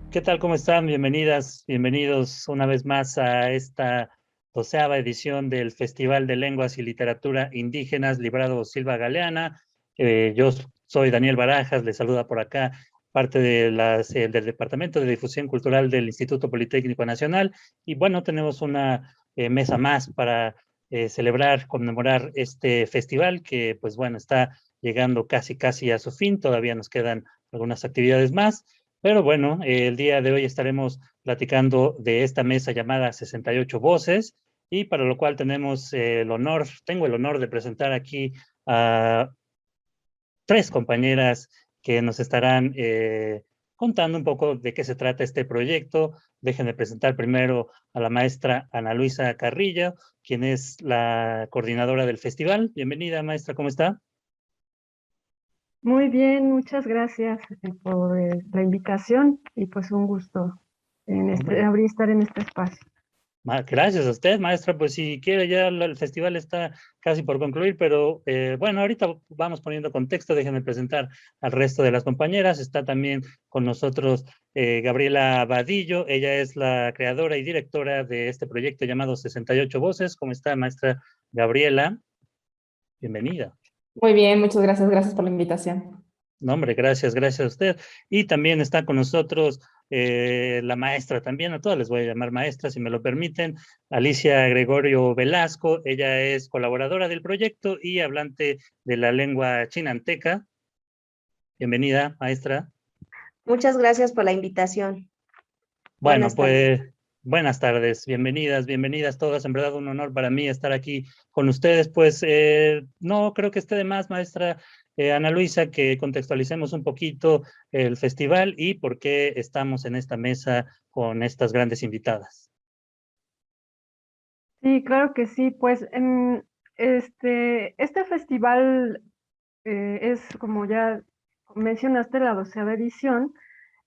¿Qué tal? ¿Cómo están? Bienvenidas, bienvenidos una vez más a esta 12ª edición del Festival de Lenguas y Literatura Indígenas Librado Silva Galeana. Yo soy Daniel Barajas, les saluda por acá parte de del Departamento de Difusión Cultural del Instituto Politécnico Nacional. Y bueno, tenemos una mesa más para celebrar, conmemorar este festival que pues bueno, está llegando casi a su fin. Todavía nos quedan algunas actividades más. Pero bueno, el día de hoy estaremos platicando de esta mesa llamada 68 Voces y para lo cual tengo el honor de presentar aquí a tres compañeras que nos estarán contando un poco de qué se trata este proyecto. Déjenme presentar primero a la maestra Ana Luisa Carrillo, quien es la coordinadora del festival. Bienvenida, maestra, ¿cómo está? Muy bien, muchas gracias por la invitación y pues un gusto Hombre, estar en este espacio. Gracias a usted, maestra. Pues si quiere, ya el festival está casi por concluir, pero bueno, ahorita vamos poniendo contexto. Déjenme presentar al resto de las compañeras. Está también con nosotros Gabriela Vadillo. Ella es la creadora y directora de este proyecto llamado 68 Voces. ¿Cómo está, maestra Gabriela? Bienvenida. Muy bien, muchas gracias, gracias por la invitación. No, hombre, gracias a usted. Y también está con nosotros la maestra también, a todas les voy a llamar maestra, si me lo permiten, Alicia Gregorio Velasco. Ella es colaboradora del proyecto y hablante de la lengua chinanteca. Bienvenida, maestra. Muchas gracias por la invitación. Bueno, Buenas tardes. pues buenas tardes, bienvenidas todas. En verdad, un honor para mí estar aquí con ustedes. Pues no creo que esté de más, maestra Ana Luisa, que contextualicemos un poquito el festival y por qué estamos en esta mesa con estas grandes invitadas. Sí, claro que sí, pues este festival es, como ya mencionaste, la 12ª edición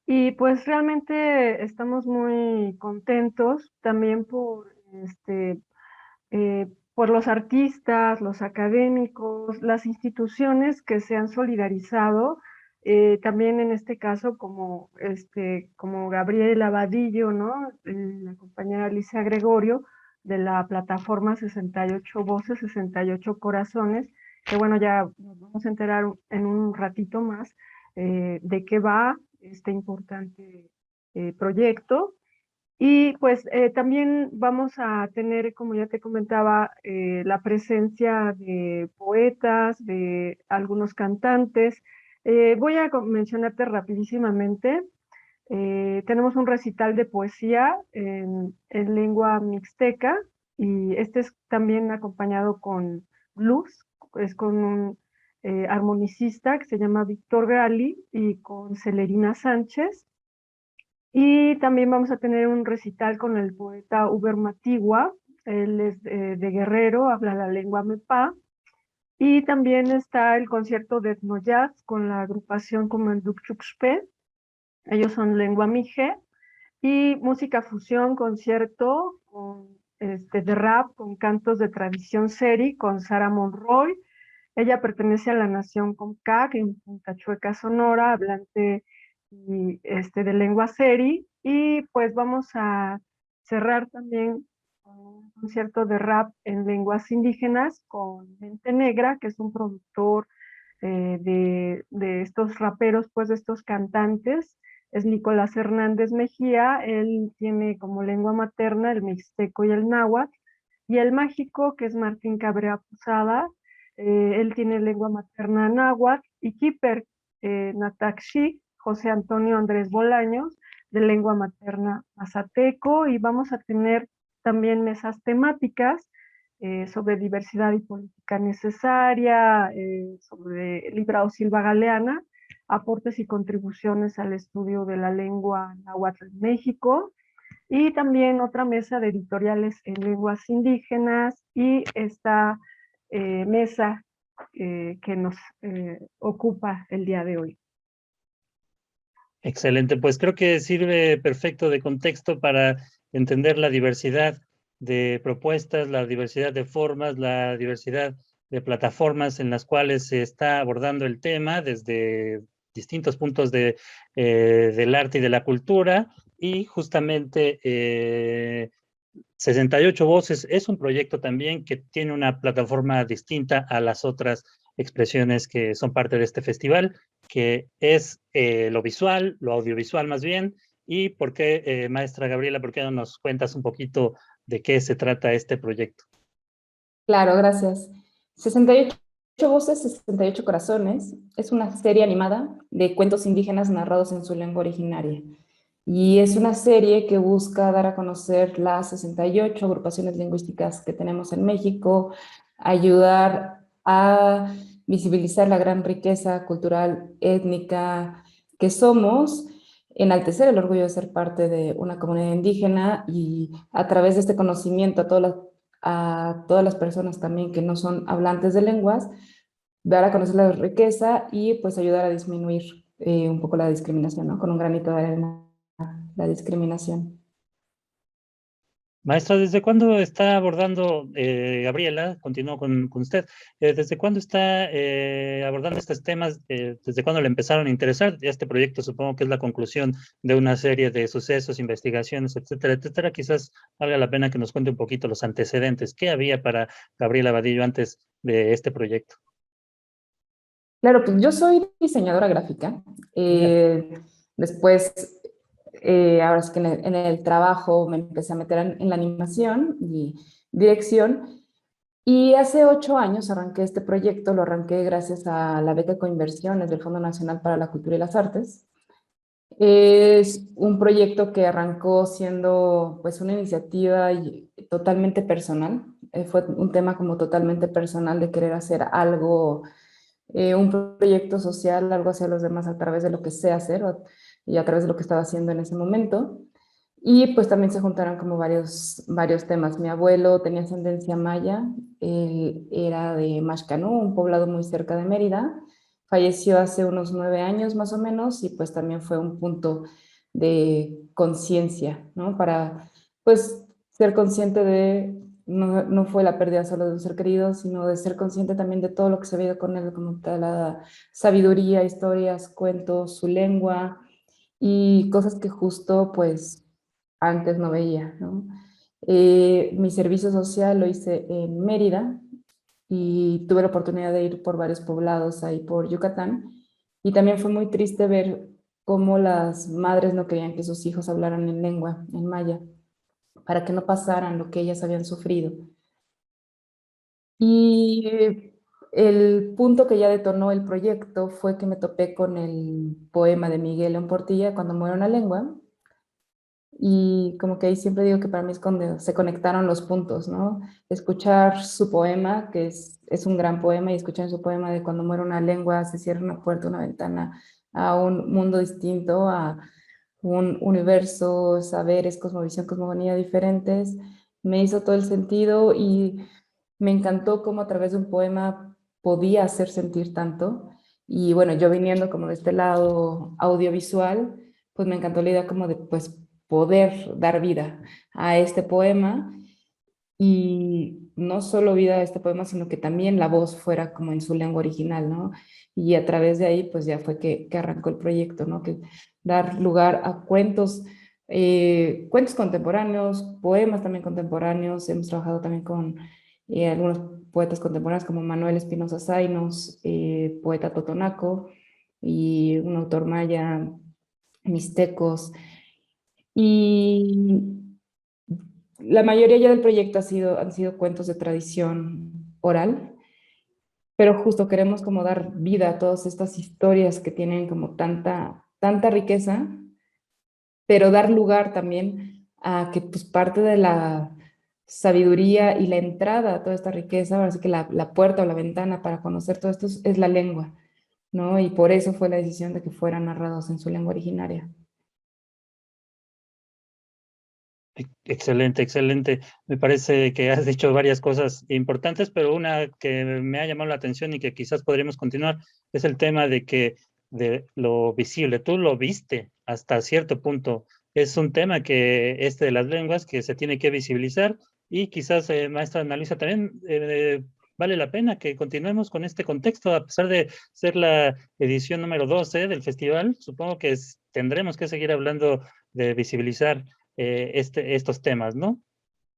y pues realmente estamos muy contentos también por los artistas, los académicos, las instituciones que se han solidarizado, también en este caso como Gabriel Abadillo, ¿no? La compañera Alicia Gregorio de la plataforma 68 Voces, 68 Corazones, que bueno, ya nos vamos a enterar en un ratito más de qué va este importante proyecto. Y pues también vamos a tener, como ya te comentaba, la presencia de poetas, de algunos cantantes. Voy a mencionarte rapidísimamente. Tenemos un recital de poesía en lengua mixteca y este es también acompañado con blues, es con un armonicista que se llama Víctor Gali y con Celerina Sánchez. Y también vamos a tener un recital con el poeta Uber Matigua, él es de Guerrero, habla la lengua Mepa. Y también está el concierto de etnojazz con la agrupación Comanduk Chuxpe, ellos son lengua mije. Y música fusión, concierto de rap con cantos de tradición seri con Sara Monroy. Ella pertenece a la nación Comcac en Punta Chueca, Sonora, hablante de lengua seri. Y pues vamos a cerrar también con un concierto de rap en lenguas indígenas con Mente Negra, que es un productor de estos raperos, pues de estos cantantes. Es Nicolás Hernández Mejía, él tiene como lengua materna el mixteco y el náhuatl, y el mágico, que es Martín Cabrera Posada, él tiene lengua materna náhuatl, y Kiper Nataxi, José Antonio Andrés Bolaños, de lengua materna mazateco, y vamos a tener también mesas temáticas sobre diversidad y política necesaria, sobre Librado Silva Galeana, aportes y contribuciones al estudio de la lengua náhuatl en México, y también otra mesa de editoriales en lenguas indígenas y esta mesa que nos ocupa el día de hoy. Excelente, pues creo que sirve perfecto de contexto para entender la diversidad de propuestas, la diversidad de formas, la diversidad de plataformas en las cuales se está abordando el tema, desde distintos puntos del arte y de la cultura, y justamente 68 Voces es un proyecto también que tiene una plataforma distinta a las otras expresiones que son parte de este festival, que es lo visual, lo audiovisual más bien. ¿Y por qué, maestra Gabriela, por qué no nos cuentas un poquito de qué se trata este proyecto? Claro, gracias. 68 voces, 68 corazones es una serie animada de cuentos indígenas narrados en su lengua originaria. Y es una serie que busca dar a conocer las 68 agrupaciones lingüísticas que tenemos en México, ayudar a visibilizar la gran riqueza cultural, étnica que somos, enaltecer el orgullo de ser parte de una comunidad indígena y a través de este conocimiento a todas las personas también que no son hablantes de lenguas, dar a conocer la riqueza y pues ayudar a disminuir un poco la discriminación, ¿no? Con un granito de arena, la discriminación. Maestra, ¿desde cuándo está abordando, Gabriela, continúo con usted, desde cuándo está abordando estos temas, desde cuándo le empezaron a interesar? Este proyecto supongo que es la conclusión de una serie de sucesos, investigaciones, etcétera, etcétera. Quizás valga la pena que nos cuente un poquito los antecedentes. ¿Qué había para Gabriela Vadillo antes de este proyecto? Claro, pues yo soy diseñadora gráfica. Después, ahora es que en el trabajo me empecé a meter en la animación y dirección. Y hace 8 años arranqué este proyecto, lo arranqué gracias a la beca Coinversiones del Fondo Nacional para la Cultura y las Artes. Es un proyecto que arrancó siendo pues una iniciativa totalmente personal. Fue un tema como totalmente personal de querer hacer algo, un proyecto social, algo hacia los demás a través de lo que sé hacer y a través de lo que estaba haciendo en ese momento. Y pues también se juntaron como varios temas. Mi abuelo tenía ascendencia maya, él era de Maxcanú, un poblado muy cerca de Mérida. Falleció hace unos 9 años más o menos y pues también fue un punto de conciencia, ¿no? Para pues ser consciente de, no fue la pérdida solo de un ser querido, sino de ser consciente también de todo lo que se ha vivido con él, como tal, la sabiduría, historias, cuentos, su lengua y cosas que justo pues antes no veía, ¿no? Mi servicio social lo hice en Mérida y tuve la oportunidad de ir por varios poblados ahí por Yucatán y también fue muy triste ver cómo las madres no querían que sus hijos hablaran en lengua, en maya, para que no pasaran lo que ellas habían sufrido. Y el punto que ya detonó el proyecto fue que me topé con el poema de Miguel León Portilla, Cuando muera una lengua, y como que ahí siempre digo que para mí es cuando se conectaron los puntos, ¿no? Escuchar su poema, que es un gran poema, y escuchar su poema de Cuando muere una lengua, se cierra una puerta, una ventana a un mundo distinto, a un universo, saberes, cosmovisión, cosmogonía diferentes, me hizo todo el sentido y me encantó cómo a través de un poema podía hacer sentir tanto. Y bueno, yo viniendo como de este lado audiovisual, pues me encantó la idea como de pues poder dar vida a este poema y no solo vida a este poema, sino que también la voz fuera como en su lengua original, ¿no? Y a través de ahí pues ya fue que arrancó el proyecto, ¿no? Que dar lugar a cuentos, cuentos contemporáneos, poemas también contemporáneos. Hemos trabajado también con algunos poetas contemporáneos como Manuel Espinosa Zainos, poeta totonaco, y un autor maya, mixtecos. Y la mayoría ya del proyecto han sido cuentos de tradición oral, pero justo queremos como dar vida a todas estas historias que tienen como tanta riqueza, pero dar lugar también a que pues parte de la sabiduría y la entrada a toda esta riqueza, ahora sí que la puerta o la ventana para conocer todo esto es la lengua, ¿no? Y por eso fue la decisión de que fueran narrados en su lengua originaria. Excelente, excelente. Me parece que has dicho varias cosas importantes, pero una que me ha llamado la atención y que quizás podríamos continuar es el tema de lo visible. Tú lo viste hasta cierto punto. Es un tema que de las lenguas que se tiene que visibilizar y quizás, maestra Ana Luisa, también vale la pena que continuemos con este contexto, a pesar de ser la edición número 12 del festival. Supongo que tendremos que seguir hablando de visibilizar estos temas, ¿no?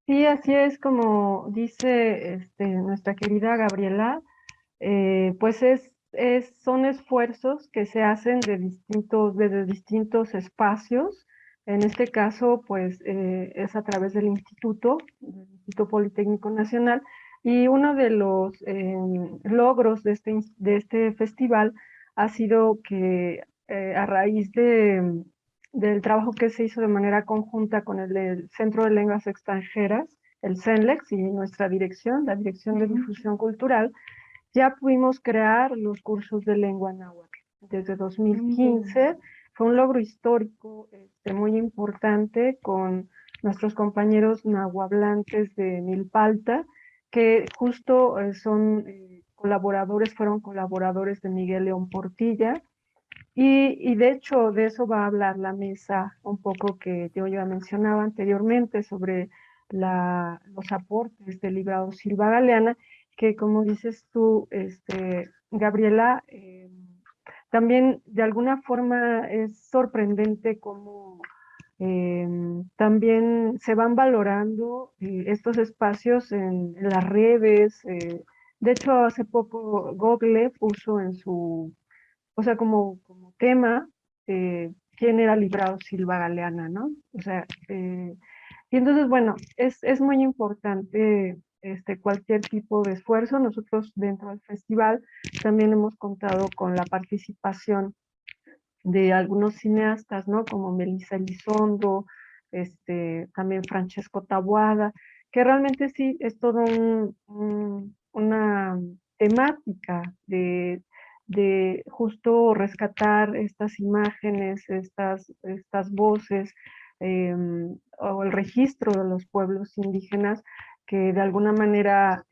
Sí, así es como dice nuestra querida Gabriela, pues son esfuerzos que se hacen desde distintos espacios. En este caso, pues es a través del Instituto Politécnico Nacional, y uno de los logros de este festival ha sido que a raíz del trabajo que se hizo de manera conjunta con el Centro de Lenguas Extranjeras, el CENLEX, y nuestra dirección, la Dirección de Difusión Cultural, ya pudimos crear los cursos de lengua náhuatl. Desde 2015 fue un logro histórico muy importante con nuestros compañeros nahuablantes de Milpalta, que justo fueron colaboradores de Miguel León Portilla, y de hecho de eso va a hablar la mesa un poco que yo ya mencionaba anteriormente sobre los aportes del librado Silva Galeana, que como dices tú, Gabriela, también de alguna forma es sorprendente cómo también se van valorando estos espacios en las redes. De hecho, hace poco Google puso o sea, como tema, quién era librado Silva Galeana, ¿no? O sea, y entonces, bueno, es muy importante cualquier tipo de esfuerzo. Nosotros dentro del festival también hemos contado con la participación de algunos cineastas, ¿no? Como Melissa Elizondo, también Francesco Taboada, que realmente sí es todo una temática de justo rescatar estas imágenes, estas voces, o el registro de los pueblos indígenas que de alguna manera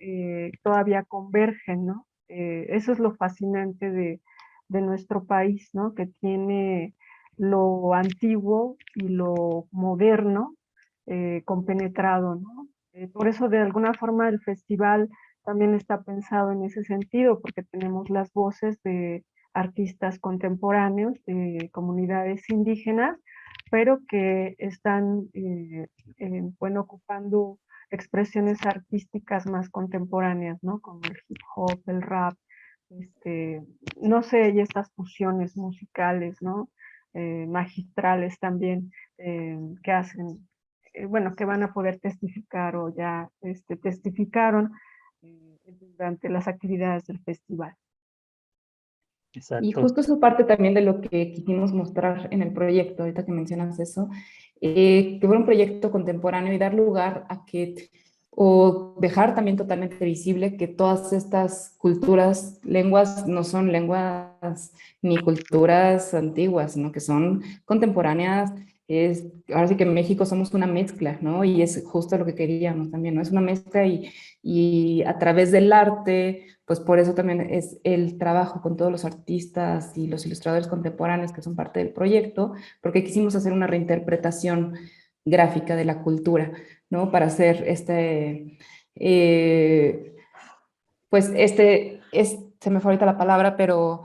todavía convergen, ¿no? Eso es lo fascinante de nuestro país, ¿no? Que tiene lo antiguo y lo moderno compenetrado, ¿no? Por eso de alguna forma el festival también está pensado en ese sentido, porque tenemos las voces de artistas contemporáneos de comunidades indígenas, pero que están bueno, ocupando expresiones artísticas más contemporáneas, ¿no? Como el hip hop, el rap, no sé, y estas fusiones musicales, ¿no? Magistrales también, que hacen, bueno, que van a poder testificar o ya testificaron durante las actividades del festival. Exacto. Y justo eso parte también de lo que quisimos mostrar en el proyecto, ahorita que mencionas eso, que fuera un proyecto contemporáneo y dar lugar a que, o dejar también totalmente visible que todas estas culturas, lenguas, no son lenguas ni culturas antiguas, ¿no? Que son contemporáneas. Ahora sí que en México somos una mezcla, ¿no? Y es justo lo que queríamos también, ¿no? Es una mezcla y a través del arte, pues por eso también es el trabajo con todos los artistas y los ilustradores contemporáneos que son parte del proyecto, porque quisimos hacer una reinterpretación gráfica de la cultura, ¿no? Para hacer se me fue ahorita la palabra, pero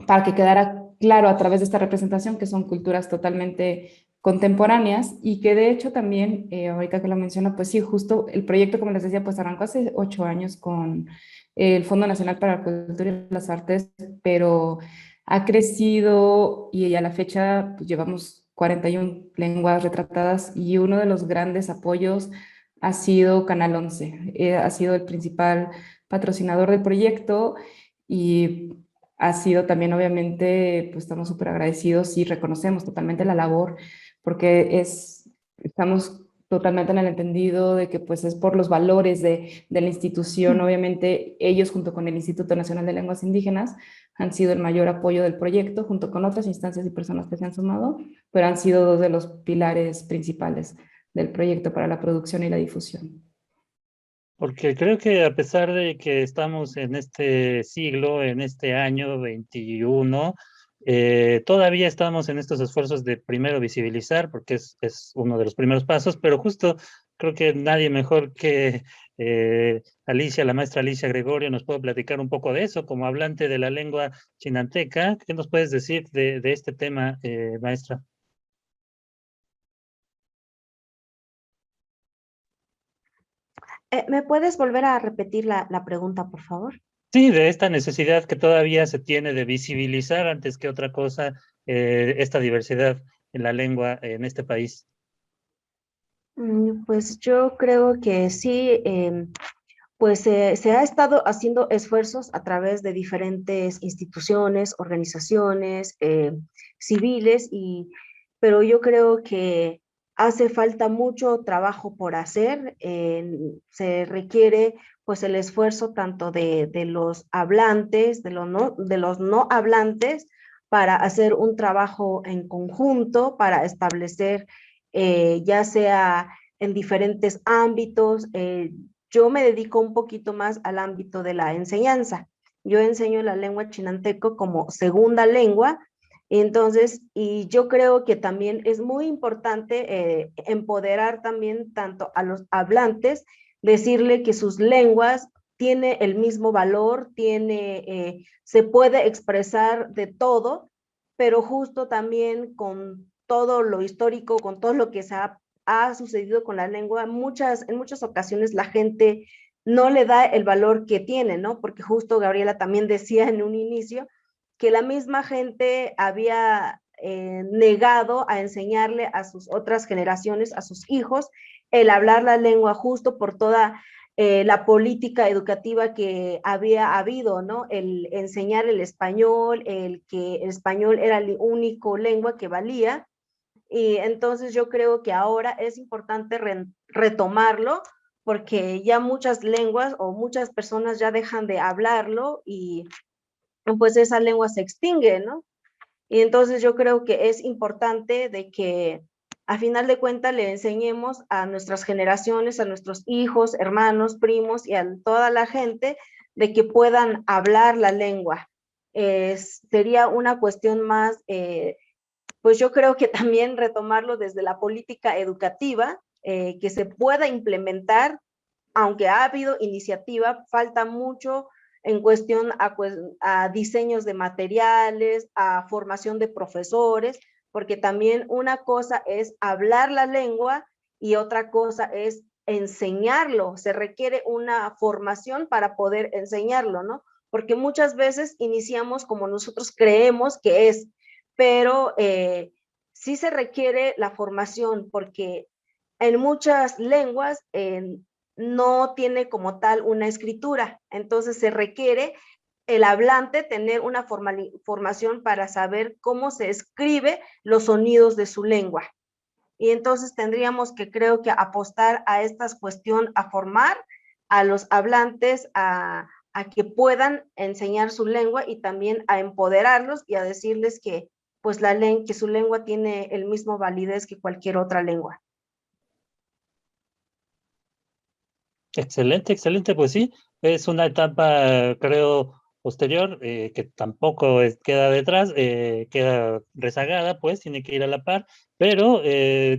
para que quedara claro a través de esta representación que son culturas totalmente contemporáneas y que de hecho también, ahorita que lo menciono, pues sí, justo el proyecto, como les decía, pues arrancó hace 8 años con el Fondo Nacional para la Cultura y las Artes, pero ha crecido y a la fecha pues, llevamos 41 lenguas retratadas y uno de los grandes apoyos ha sido Canal 11, ha sido el principal patrocinador del proyecto y ha sido también, obviamente, pues estamos súper agradecidos y reconocemos totalmente la labor, porque estamos totalmente en el entendido de que pues es por los valores de la institución. Obviamente ellos junto con el Instituto Nacional de Lenguas Indígenas han sido el mayor apoyo del proyecto, junto con otras instancias y personas que se han sumado, pero han sido 2 de los pilares principales del proyecto para la producción y la difusión. Porque creo que a pesar de que estamos en este siglo, en este año 21, todavía estamos en estos esfuerzos de primero visibilizar, porque es uno de los primeros pasos, pero justo creo que nadie mejor que Alicia, la maestra Alicia Gregorio, nos puede platicar un poco de eso, como hablante de la lengua chinanteca. ¿Qué nos puedes decir de este tema, maestra? ¿Me puedes volver a repetir la pregunta, por favor? Sí, de esta necesidad que todavía se tiene de visibilizar antes que otra cosa esta diversidad en la lengua en este país. Pues yo creo que sí, pues se ha estado haciendo esfuerzos a través de diferentes instituciones, organizaciones civiles, pero yo creo que hace falta mucho trabajo por hacer. Se requiere pues el esfuerzo tanto de los hablantes, de los no hablantes, para hacer un trabajo en conjunto, para establecer ya sea en diferentes ámbitos. Yo me dedico un poquito más al ámbito de la enseñanza. Yo enseño la lengua chinanteco como segunda lengua, entonces, y yo creo que también es muy importante empoderar también tanto a los hablantes, decirle que sus lenguas tiene el mismo valor, se puede expresar de todo, pero justo también con todo lo histórico, con todo lo que ha sucedido con la lengua, en muchas ocasiones la gente no le da el valor que tiene, ¿no? Porque justo Gabriela también decía en un inicio que la misma gente había negado a enseñarle a sus otras generaciones, a sus hijos, el hablar la lengua justo por toda la política educativa que había habido, ¿no? El enseñar el español, el que el español era la única lengua que valía. Y entonces yo creo que ahora es importante retomarlo porque ya muchas lenguas o muchas personas ya dejan de hablarlo y pues esa lengua se extingue, ¿no? Y entonces yo creo que es importante de que a final de cuentas le enseñemos a nuestras generaciones, a nuestros hijos, hermanos, primos y a toda la gente de que puedan hablar la lengua. Sería una cuestión más, pues yo creo que también retomarlo desde la política educativa, que se pueda implementar, aunque ha habido iniciativa, falta mucho en cuestión a diseños de materiales, a formación de profesores, porque también una cosa es hablar la lengua y otra cosa es enseñarlo. Se requiere una formación para poder enseñarlo, ¿no? Porque muchas veces iniciamos como nosotros creemos que es, pero sí se requiere la formación porque en muchas lenguas no tiene como tal una escritura, entonces se requiere el hablante tener una formación para saber cómo se escribe los sonidos de su lengua. Y entonces tendríamos que, creo que, apostar a esta cuestión, a formar a los hablantes a que puedan enseñar su lengua y también a empoderarlos y a decirles que, pues, que su lengua tiene el mismo validez que cualquier otra lengua. Excelente, excelente, pues sí, es una etapa, creo, posterior, que tampoco queda detrás, queda rezagada, pues tiene que ir a la par, pero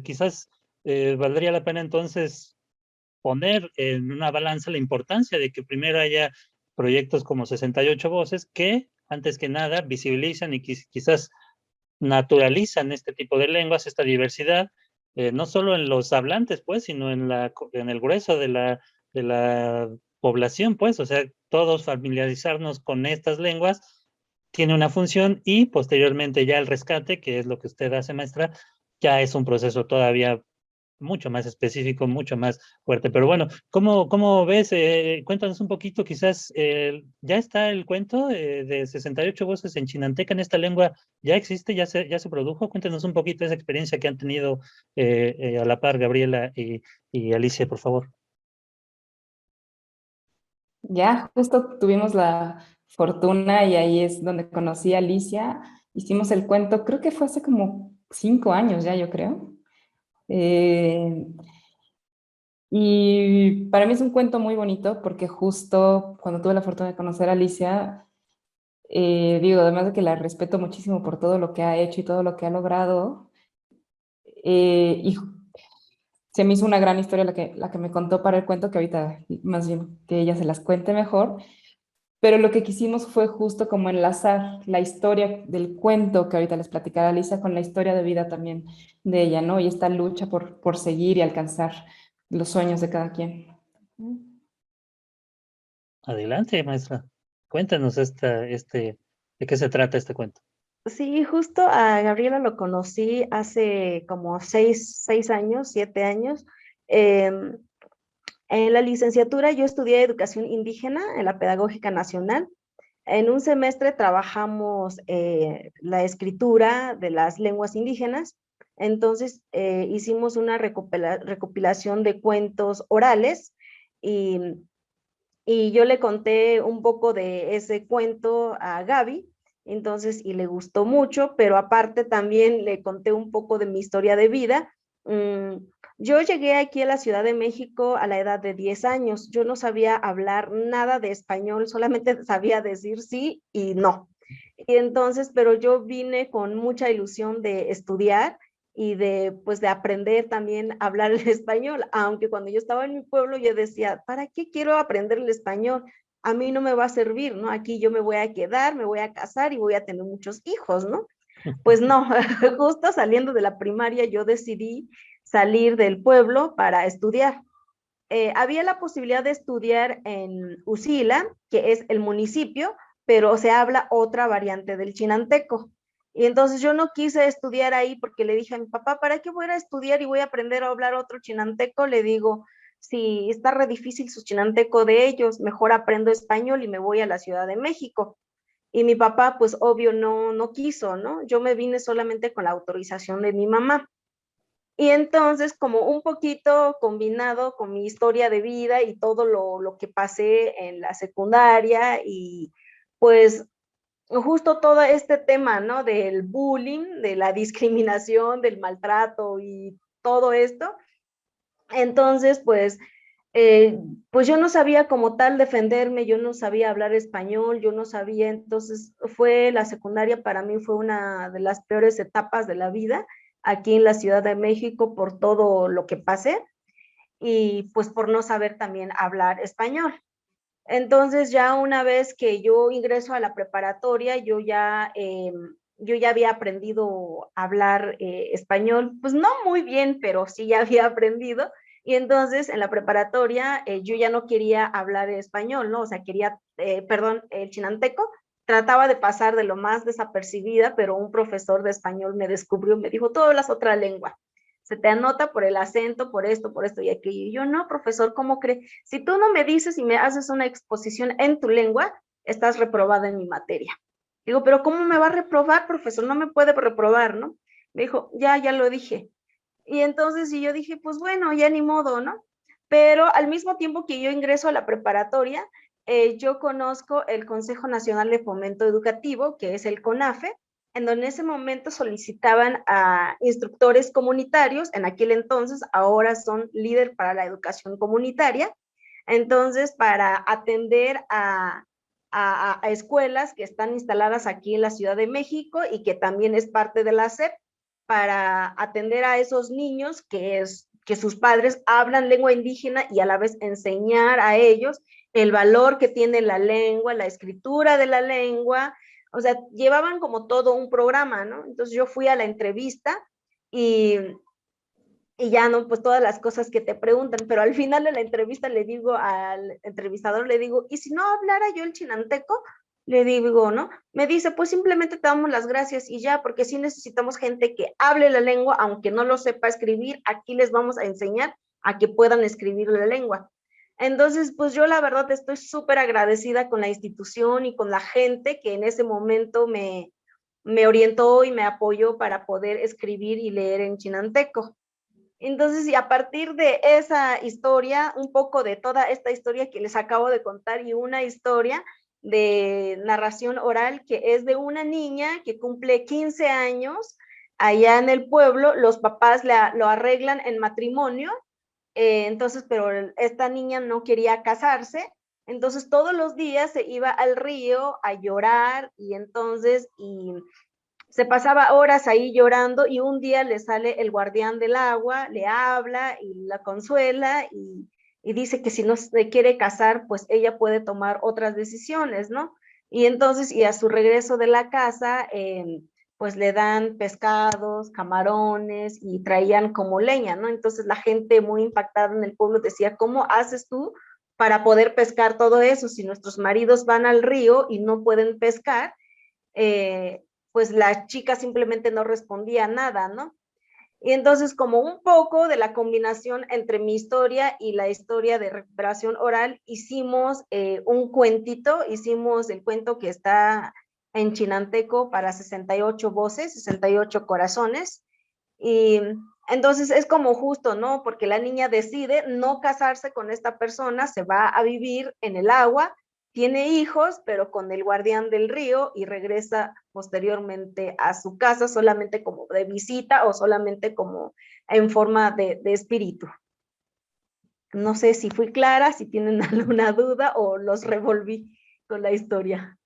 quizás valdría la pena entonces poner en una balanza la importancia de que primero haya proyectos como 68 Voces que, antes que nada, visibilizan y quizás naturalizan este tipo de lenguas, esta diversidad, no solo en los hablantes, pues, sino en el grueso de la población, pues, o sea, todos familiarizarnos con estas lenguas tiene una función y posteriormente ya el rescate, que es lo que usted hace, maestra, ya es un proceso todavía mucho más específico, mucho más fuerte. Pero bueno, ¿cómo ves? Cuéntanos un poquito, quizás ya está el cuento de 68 voces en chinanteca, en esta lengua, ¿ya existe, ya se produjo? Cuéntanos un poquito esa experiencia que han tenido a la par Gabriela y Alicia, por favor. Ya, justo tuvimos la fortuna y ahí es donde conocí a Alicia. Hicimos el cuento, creo que fue hace como 5 años ya, yo creo. Eh, y para mí es un cuento muy bonito porque justo cuando tuve la fortuna de conocer a Alicia, digo, además de que la respeto muchísimo por todo lo que ha hecho y todo lo que ha logrado, y se me hizo una gran historia la que me contó para el cuento, que ahorita más bien que ella se las cuente mejor. Pero lo que quisimos fue justo como enlazar la historia del cuento que ahorita les platicará Lisa con la historia de vida también de ella, ¿no? Y esta lucha por seguir y alcanzar los sueños de cada quien. Adelante, maestra. Cuéntanos de qué se trata este cuento. Sí, justo a Gabriela lo conocí hace como 6 años, 7 años. Em, en la licenciatura yo estudié educación indígena en la Pedagógica Nacional. En un semestre trabajamos la escritura de las lenguas indígenas. Entonces hicimos una recopilación de cuentos orales y, y yo le conté un poco de ese cuento a Gaby, entonces, y le gustó mucho, pero aparte también le conté un poco de mi historia de vida. Yo llegué aquí a la Ciudad de México a la edad de 10 años. Yo no sabía hablar nada de español, solamente sabía decir sí y no. Y entonces, pero yo vine con mucha ilusión de estudiar y pues de aprender también a hablar el español, aunque cuando yo estaba en mi pueblo yo decía, ¿para qué quiero aprender el español? A mí no me va a servir, ¿no? Aquí yo me voy a quedar, me voy a casar y voy a tener muchos hijos, ¿no? Pues no, justo saliendo de la primaria yo decidí salir del pueblo para estudiar. Había la posibilidad de estudiar en Usila, que es el municipio, pero se habla otra variante del chinanteco. Y entonces yo no quise estudiar ahí porque le dije a mi papá, ¿para qué voy a estudiar y voy a aprender a hablar otro chinanteco? Le digo, si está re difícil su chinanteco de ellos, mejor aprendo español y me voy a la Ciudad de México. Y mi papá, pues obvio, no quiso, ¿no? Yo me vine solamente con la autorización de mi mamá. Y entonces, como un poquito combinado con mi historia de vida y todo lo que pasé en la secundaria y pues justo todo este tema, ¿no? Del bullying, de la discriminación, del maltrato y todo esto. Entonces, pues yo no sabía como tal defenderme, yo no sabía hablar español, yo no sabía, entonces fue la secundaria para mí fue una de las peores etapas de la vida aquí en la Ciudad de México por todo lo que pasé y pues por no saber también hablar español. Entonces ya una vez que yo ingreso a la preparatoria, yo ya había aprendido a hablar español, pues no muy bien, pero sí ya había aprendido. Y entonces en la preparatoria yo ya no quería hablar español, ¿no? O sea, perdón, el chinanteco. Trataba de pasar de lo más desapercibida, pero un profesor de español me descubrió, me dijo, tú hablas otra lengua. Se te anota por el acento, por esto y aquello. Y yo, no, profesor, ¿cómo cree? Si tú no me dices y me haces una exposición en tu lengua, estás reprobada en mi materia. Digo, pero ¿cómo me va a reprobar, profesor? No me puede reprobar, ¿no? Me dijo, ya lo dije. Y entonces y yo dije, pues bueno, ya ni modo, ¿no? Pero al mismo tiempo que yo ingreso a la preparatoria, yo conozco el Consejo Nacional de Fomento Educativo, que es el CONAFE, en donde en ese momento solicitaban a instructores comunitarios, en aquel entonces, ahora son líder para la educación comunitaria, entonces para atender a escuelas que están instaladas aquí en la Ciudad de México y que también es parte de la SEP, para atender a esos niños que sus padres hablan lengua indígena y a la vez enseñar a ellos el valor que tiene la lengua, la escritura de la lengua, o sea, llevaban como todo un programa, ¿no? Entonces yo fui a la entrevista y, y ya, ¿no? Pues todas las cosas que te preguntan, pero al final de la entrevista le digo al entrevistador, le digo, ¿y si no hablara yo el chinanteco? Le digo, ¿no? Me dice, pues simplemente te damos las gracias y ya, porque sí necesitamos gente que hable la lengua, aunque no lo sepa escribir, aquí les vamos a enseñar a que puedan escribir la lengua. Entonces, pues yo la verdad estoy súper agradecida con la institución y con la gente que en ese momento me orientó y me apoyó para poder escribir y leer en chinanteco. Entonces, y a partir de esa historia, un poco de toda esta historia que les acabo de contar y una historia de narración oral que es de una niña que cumple 15 años allá en el pueblo, los papás lo arreglan en matrimonio, entonces, pero esta niña no quería casarse, entonces todos los días se iba al río a llorar y entonces, se pasaba horas ahí llorando y un día le sale el guardián del agua, le habla y la consuela y dice que si no se quiere casar, pues ella puede tomar otras decisiones, ¿no? Y entonces, y a su regreso de la casa, pues le dan pescados, camarones y traían como leña, ¿no? Entonces la gente muy impactada en el pueblo decía, ¿cómo haces tú para poder pescar todo eso si nuestros maridos van al río y no pueden pescar? Pues la chica simplemente no respondía nada, ¿no? Y entonces, como un poco de la combinación entre mi historia y la historia de recuperación oral, hicimos un cuentito, hicimos el cuento que está en chinanteco para 68 voces, 68 corazones, y entonces es como justo, ¿no? Porque la niña decide no casarse con esta persona, se va a vivir en el agua, tiene hijos, pero con el guardián del río y regresa posteriormente a su casa solamente como de visita o solamente como en forma de espíritu. No sé si fui clara, si tienen alguna duda o los revolví con la historia.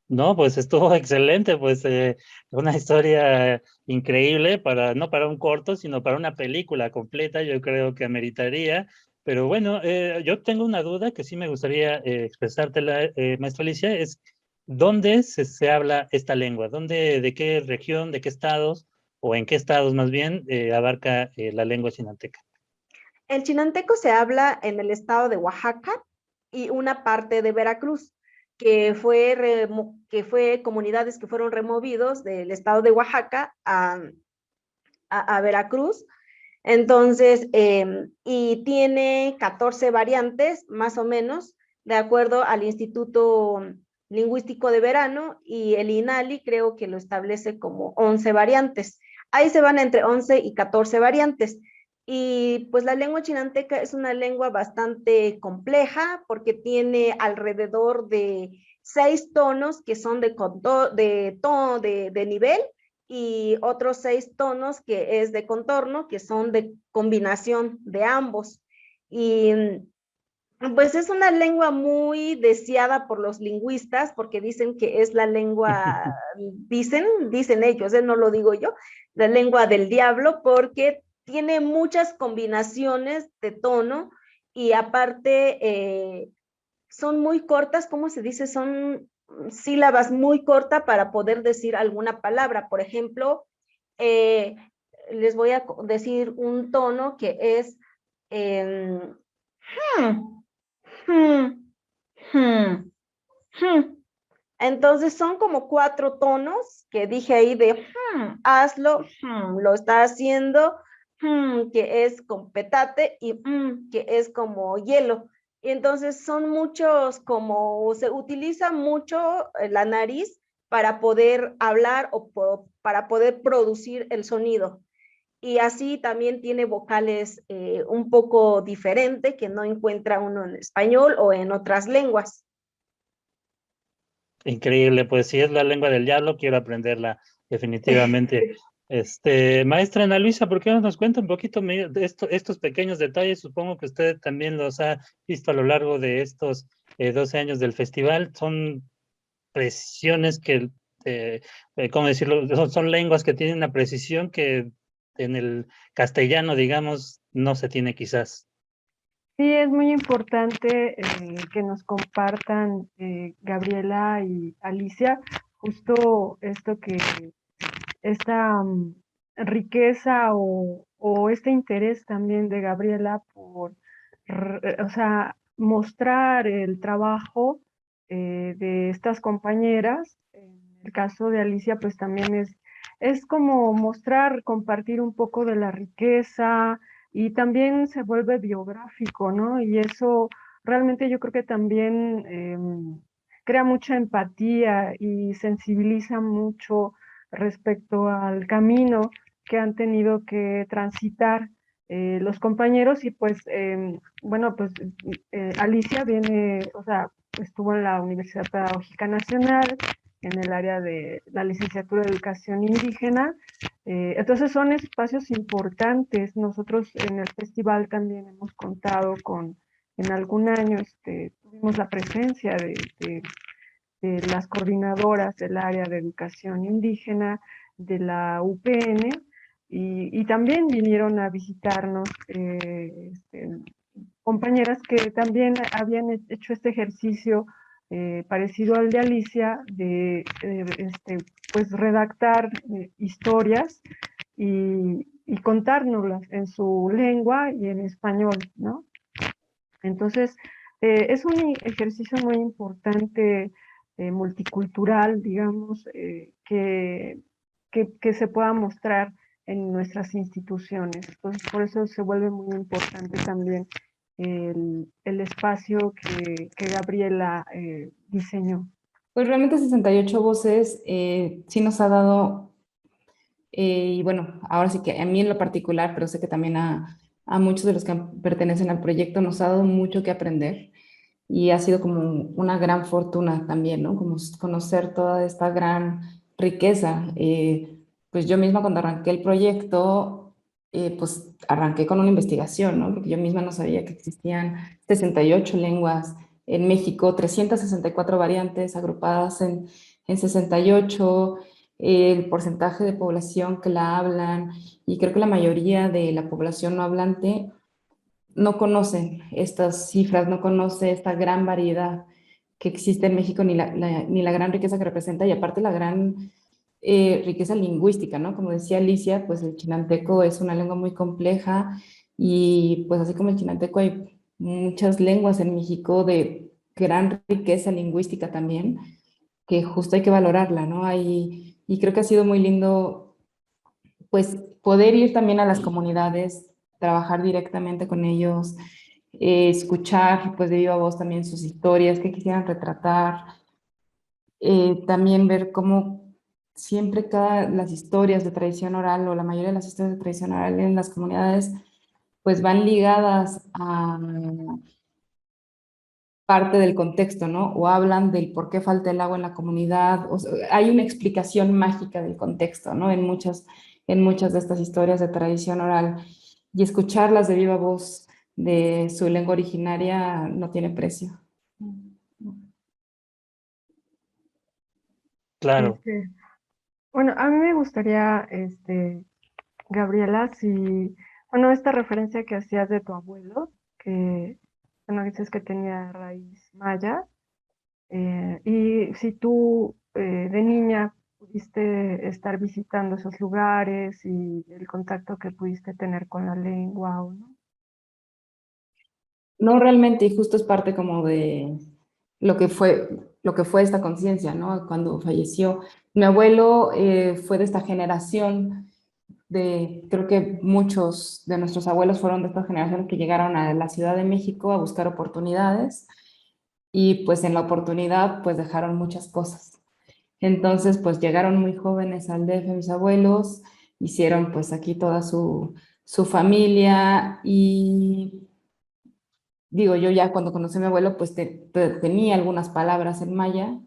No, pues estuvo excelente, pues una historia increíble para, no para un corto, sino para una película completa, yo creo que ameritaría. Pero bueno, yo tengo una duda que sí me gustaría expresártela, maestra Alicia, es ¿dónde se habla esta lengua? ¿Dónde, de qué región, de qué estados, o en qué estados más bien abarca la lengua chinanteca? El chinanteco se habla en el estado de Oaxaca y una parte de Veracruz, que fue comunidades que fueron removidos del estado de Oaxaca a Veracruz. Entonces, y tiene 14 variantes, más o menos, de acuerdo al Instituto Lingüístico de Verano, y el INALI creo que lo establece como 11 variantes. Ahí se van entre 11 y 14 variantes. Y pues la lengua chinanteca es una lengua bastante compleja porque tiene alrededor de 6 tonos que son de nivel, y otros 6 tonos que es de contorno, que son de combinación de ambos. Y pues es una lengua muy deseada por los lingüistas porque dicen que es la lengua, dicen ellos, no lo digo yo, la lengua del diablo porque tiene muchas combinaciones de tono y aparte son muy cortas, ¿cómo se dice? Son sílabas muy cortas para poder decir alguna palabra. Por ejemplo, eh, les voy a decir un tono que es eh, hmm, entonces son como 4 tonos que dije ahí de hazlo, lo está haciendo, que es con petate y que es como hielo. Y entonces son muchos, como se utiliza mucho la nariz para poder hablar o para poder producir el sonido. Y así también tiene vocales un poco diferentes que no encuentra uno en español o en otras lenguas. Increíble, pues si es la lengua del diablo, quiero aprenderla definitivamente. Maestra Ana Luisa, ¿por qué no nos cuenta un poquito de estos pequeños detalles? Supongo que usted también los ha visto a lo largo de estos 12 años del festival. Son precisiones que, ¿cómo decirlo? Son lenguas que tienen una precisión que en el castellano, digamos, no se tiene quizás. Sí, es muy importante que nos compartan Gabriela y Alicia justo esto que esta riqueza o este interés también de Gabriela por, o sea, mostrar el trabajo de estas compañeras. En el caso de Alicia, pues también es como mostrar, compartir un poco de la riqueza y también se vuelve biográfico, ¿no? Y eso realmente yo creo que también crea mucha empatía y sensibiliza mucho respecto al camino que han tenido que transitar los compañeros y pues, bueno, pues Alicia viene, o sea, estuvo en la Universidad Pedagógica Nacional, en el área de la licenciatura de Educación Indígena. Entonces son espacios importantes. Nosotros en el festival también hemos contado con, en algún año, tuvimos la presencia las coordinadoras del área de educación indígena de la UPN, y también vinieron a visitarnos compañeras que también habían hecho este ejercicio parecido al de Alicia, de pues redactar historias y contárnoslas en su lengua y en español, ¿no? Entonces, es un ejercicio muy importante, multicultural, digamos, que se pueda mostrar en nuestras instituciones. Entonces, por eso se vuelve muy importante también el espacio que Gabriela diseñó. Pues realmente 68 Voces sí nos ha dado, y bueno, ahora sí que a mí en lo particular, pero sé que también a muchos de los que pertenecen al proyecto nos ha dado mucho que aprender y ha sido como una gran fortuna también, ¿no? Como conocer toda esta gran riqueza. Pues yo misma cuando arranqué el proyecto, pues arranqué con una investigación, ¿no? Porque yo misma no sabía que existían 68 lenguas en México, 364 variantes agrupadas en 68, el porcentaje de población que la hablan, y creo que la mayoría de la población no hablante no conocen estas cifras, no conoce esta gran variedad que existe en México, ni la gran riqueza que representa, y aparte la gran riqueza lingüística, ¿no? Como decía Alicia, pues el chinanteco es una lengua muy compleja, y pues así como el chinanteco hay muchas lenguas en México de gran riqueza lingüística también, que justo hay que valorarla, ¿no? Y creo que ha sido muy lindo, pues, poder ir también a las comunidades, trabajar directamente con ellos, escuchar, pues, de viva voz también sus historias, que quisieran retratar, también ver cómo siempre las historias de tradición oral, o la mayoría de las historias de tradición oral en las comunidades, pues, van ligadas a parte del contexto, ¿no? O hablan del por qué falta el agua en la comunidad. O sea, hay una explicación mágica del contexto, ¿no? En muchas de estas historias de tradición oral. Y escucharlas de viva voz de su lengua originaria no tiene precio. Claro. Bueno, a mí me gustaría, Gabriela, si, bueno, esta referencia que hacías de tu abuelo, que, bueno, dices que tenía raíz maya, y si tú de niña pudiste estar visitando esos lugares y el contacto que pudiste tener con la lengua o no. No realmente, y justo es parte como de lo que fue esta conciencia, ¿no? Cuando falleció. Mi abuelo fue de esta generación creo que muchos de nuestros abuelos fueron de esta generación que llegaron a la Ciudad de México a buscar oportunidades, y pues en la oportunidad pues dejaron muchas cosas. Entonces pues llegaron muy jóvenes al DF mis abuelos, hicieron pues aquí toda su familia, y digo, yo ya cuando conocí a mi abuelo pues tenía algunas palabras en maya,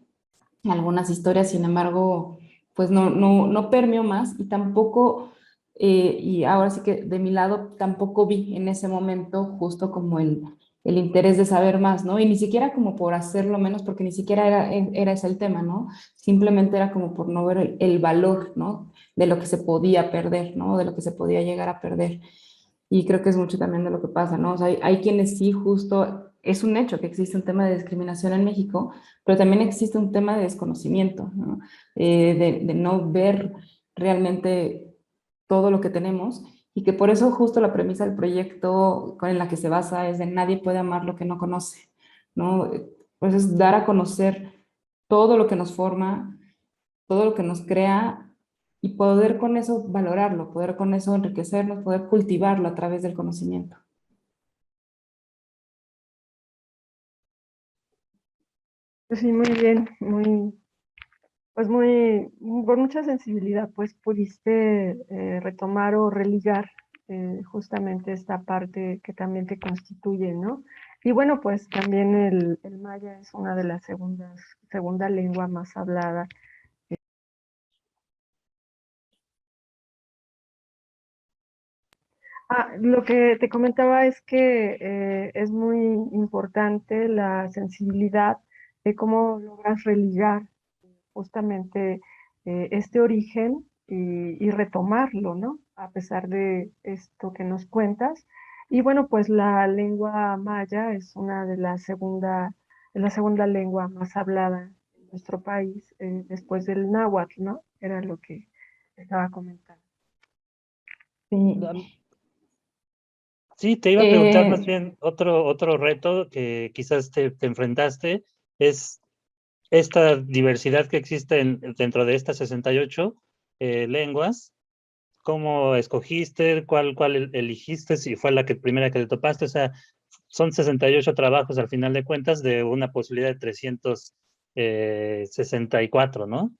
algunas historias, sin embargo, pues no permeó más, y tampoco, y ahora sí que de mi lado tampoco vi en ese momento justo como el interés de saber más, ¿no? Y ni siquiera como por hacerlo menos, porque ni siquiera era ese el tema, ¿no? Simplemente era como por no ver el valor, ¿no? De lo que se podía perder, ¿no? De lo que se podía llegar a perder. Y creo que es mucho también de lo que pasa, ¿no? O sea, hay quienes sí, justo, es un hecho que existe un tema de discriminación en México, pero también existe un tema de desconocimiento, ¿no? De no ver realmente todo lo que tenemos, y que por eso justo la premisa del proyecto en la que se basa es de nadie puede amar lo que no conoce, ¿no? Pues es dar a conocer todo lo que nos forma, todo lo que nos crea, y poder con eso valorarlo, poder con eso enriquecernos, poder cultivarlo a través del conocimiento. Pues sí, muy bien, pues muy, con mucha sensibilidad, pues pudiste retomar o religar justamente esta parte que también te constituye, ¿no? Y bueno, pues también el maya es una de las segunda lengua más hablada. Lo que te comentaba es que es muy importante la sensibilidad cómo logras religar justamente este origen y retomarlo, ¿no? A pesar de esto que nos cuentas. Y bueno, pues la lengua maya es una es la segunda lengua más hablada en nuestro país, después del náhuatl, ¿no? Era lo que estaba comentando. Sí. Sí, te iba a preguntar más Eh, bien otro reto que quizás te enfrentaste, es esta diversidad que existe dentro de estas 68 lenguas. ¿Cómo escogiste? ¿Cuál eligiste? Si fue la primera que te topaste. O sea, son 68 trabajos al final de cuentas de una posibilidad de 364, ¿no?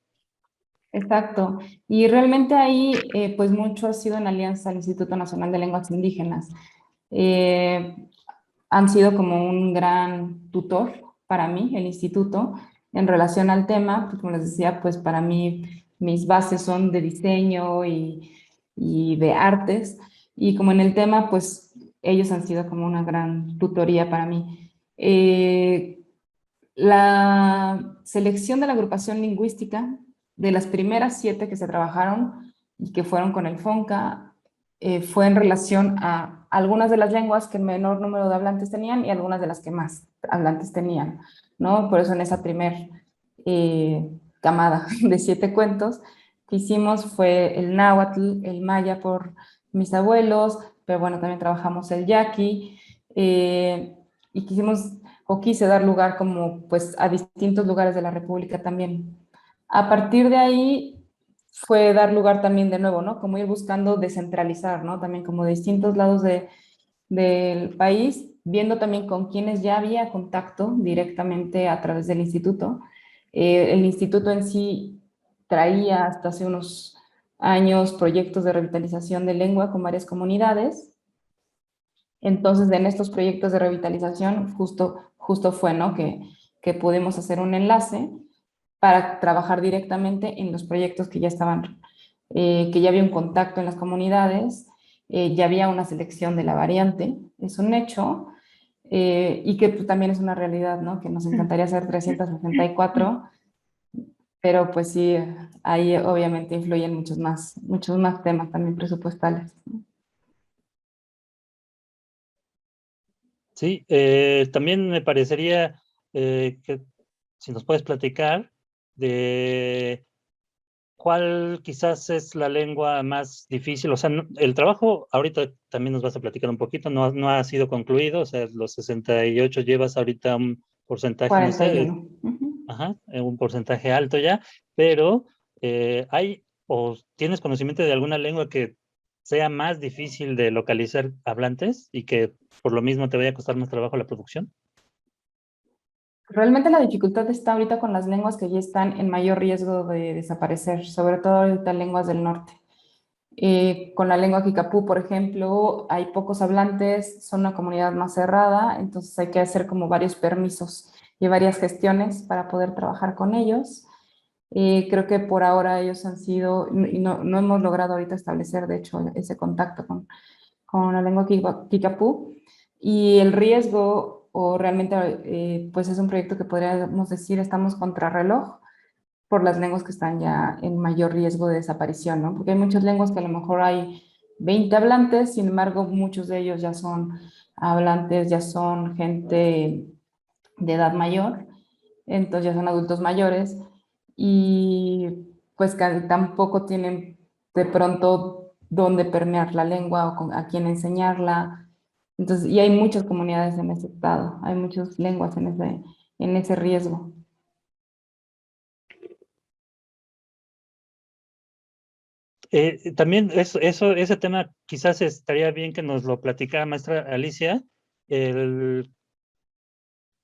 exacto. Y realmente ahí, pues mucho ha sido en alianza al Instituto Nacional de Lenguas Indígenas. Eh, Han sido como un gran tutor para mí, el instituto, en relación al tema, porque como les decía, pues para mí mis bases son de diseño y de artes, y como en el tema, pues ellos han sido como una gran tutoría para mí. La selección de la agrupación lingüística, de las primeras 7 que se trabajaron y que fueron con el FONCA, fue en relación a algunas de las lenguas que menor número de hablantes tenían y algunas de las que más hablantes tenían, ¿no? Por eso en esa primer camada de 7 cuentos que hicimos fue el náhuatl, el maya por mis abuelos, pero bueno, también trabajamos el yaqui, y quise dar lugar como pues a distintos lugares de la República también. A partir de ahí fue dar lugar también de nuevo, ¿no? Como ir buscando descentralizar, ¿no? También como de distintos lados del país, viendo también con quienes ya había contacto directamente a través del instituto. El instituto en sí traía hasta hace unos años proyectos de revitalización de lengua con varias comunidades. Entonces, en estos proyectos de revitalización, justo fue, ¿no? Que pudimos hacer un enlace para trabajar directamente en los proyectos que ya estaban, que ya había un contacto en las comunidades, ya había una selección de la variante, es un hecho, y que pues, también es una realidad, ¿no? Que nos encantaría hacer 364, pero pues sí, ahí obviamente influyen muchos más temas también presupuestales. Sí, también me parecería que si nos puedes platicar de cuál quizás es la lengua más difícil. O sea, el trabajo, ahorita también nos vas a platicar un poquito, no ha sido concluido. O sea, los 68 llevas ahorita un porcentaje, no sé, 41. Uh-huh. ajá, un porcentaje alto ya, pero ¿hay o tienes conocimiento de alguna lengua que sea más difícil de localizar hablantes y que por lo mismo te vaya a costar más trabajo la producción? Realmente la dificultad está ahorita con las lenguas que ya están en mayor riesgo de desaparecer, sobre todo ahorita lenguas del norte. Con la lengua Kikapú, por ejemplo, hay pocos hablantes, son una comunidad más cerrada, entonces hay que hacer como varios permisos y varias gestiones para poder trabajar con ellos. Creo que por ahora ellos han sido, y no hemos logrado ahorita establecer, de hecho, ese contacto con la lengua Kikapú. Y el riesgo, o realmente, pues es un proyecto que podríamos decir estamos contrarreloj por las lenguas que están ya en mayor riesgo de desaparición, ¿no? Porque hay muchas lenguas que a lo mejor hay 20 hablantes, sin embargo, muchos de ellos ya son hablantes, ya son gente de edad mayor, entonces ya son adultos mayores y pues que tampoco tienen de pronto dónde permear la lengua o a quién enseñarla. Entonces, y hay muchas comunidades en ese estado, hay muchas lenguas en ese riesgo. También ese tema quizás estaría bien que nos lo platicara maestra Alicia. El,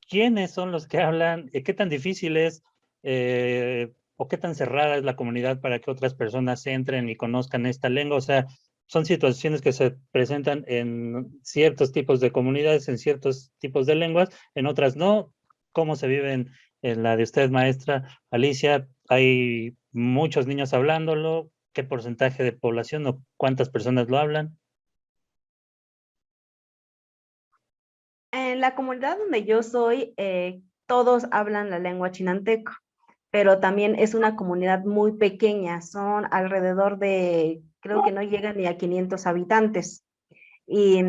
¿Quiénes son los que hablan? ¿Qué tan difícil es o qué tan cerrada es la comunidad para que otras personas entren y conozcan esta lengua? O sea, son situaciones que se presentan en ciertos tipos de comunidades, en ciertos tipos de lenguas, en otras no. ¿Cómo se viven en la de usted, maestra Alicia? ¿Hay muchos niños hablándolo? ¿Qué porcentaje de población o cuántas personas lo hablan? En la comunidad donde yo soy, todos hablan la lengua chinanteco, pero también es una comunidad muy pequeña, son alrededor de, creo que no llegan ni a 500 habitantes. Y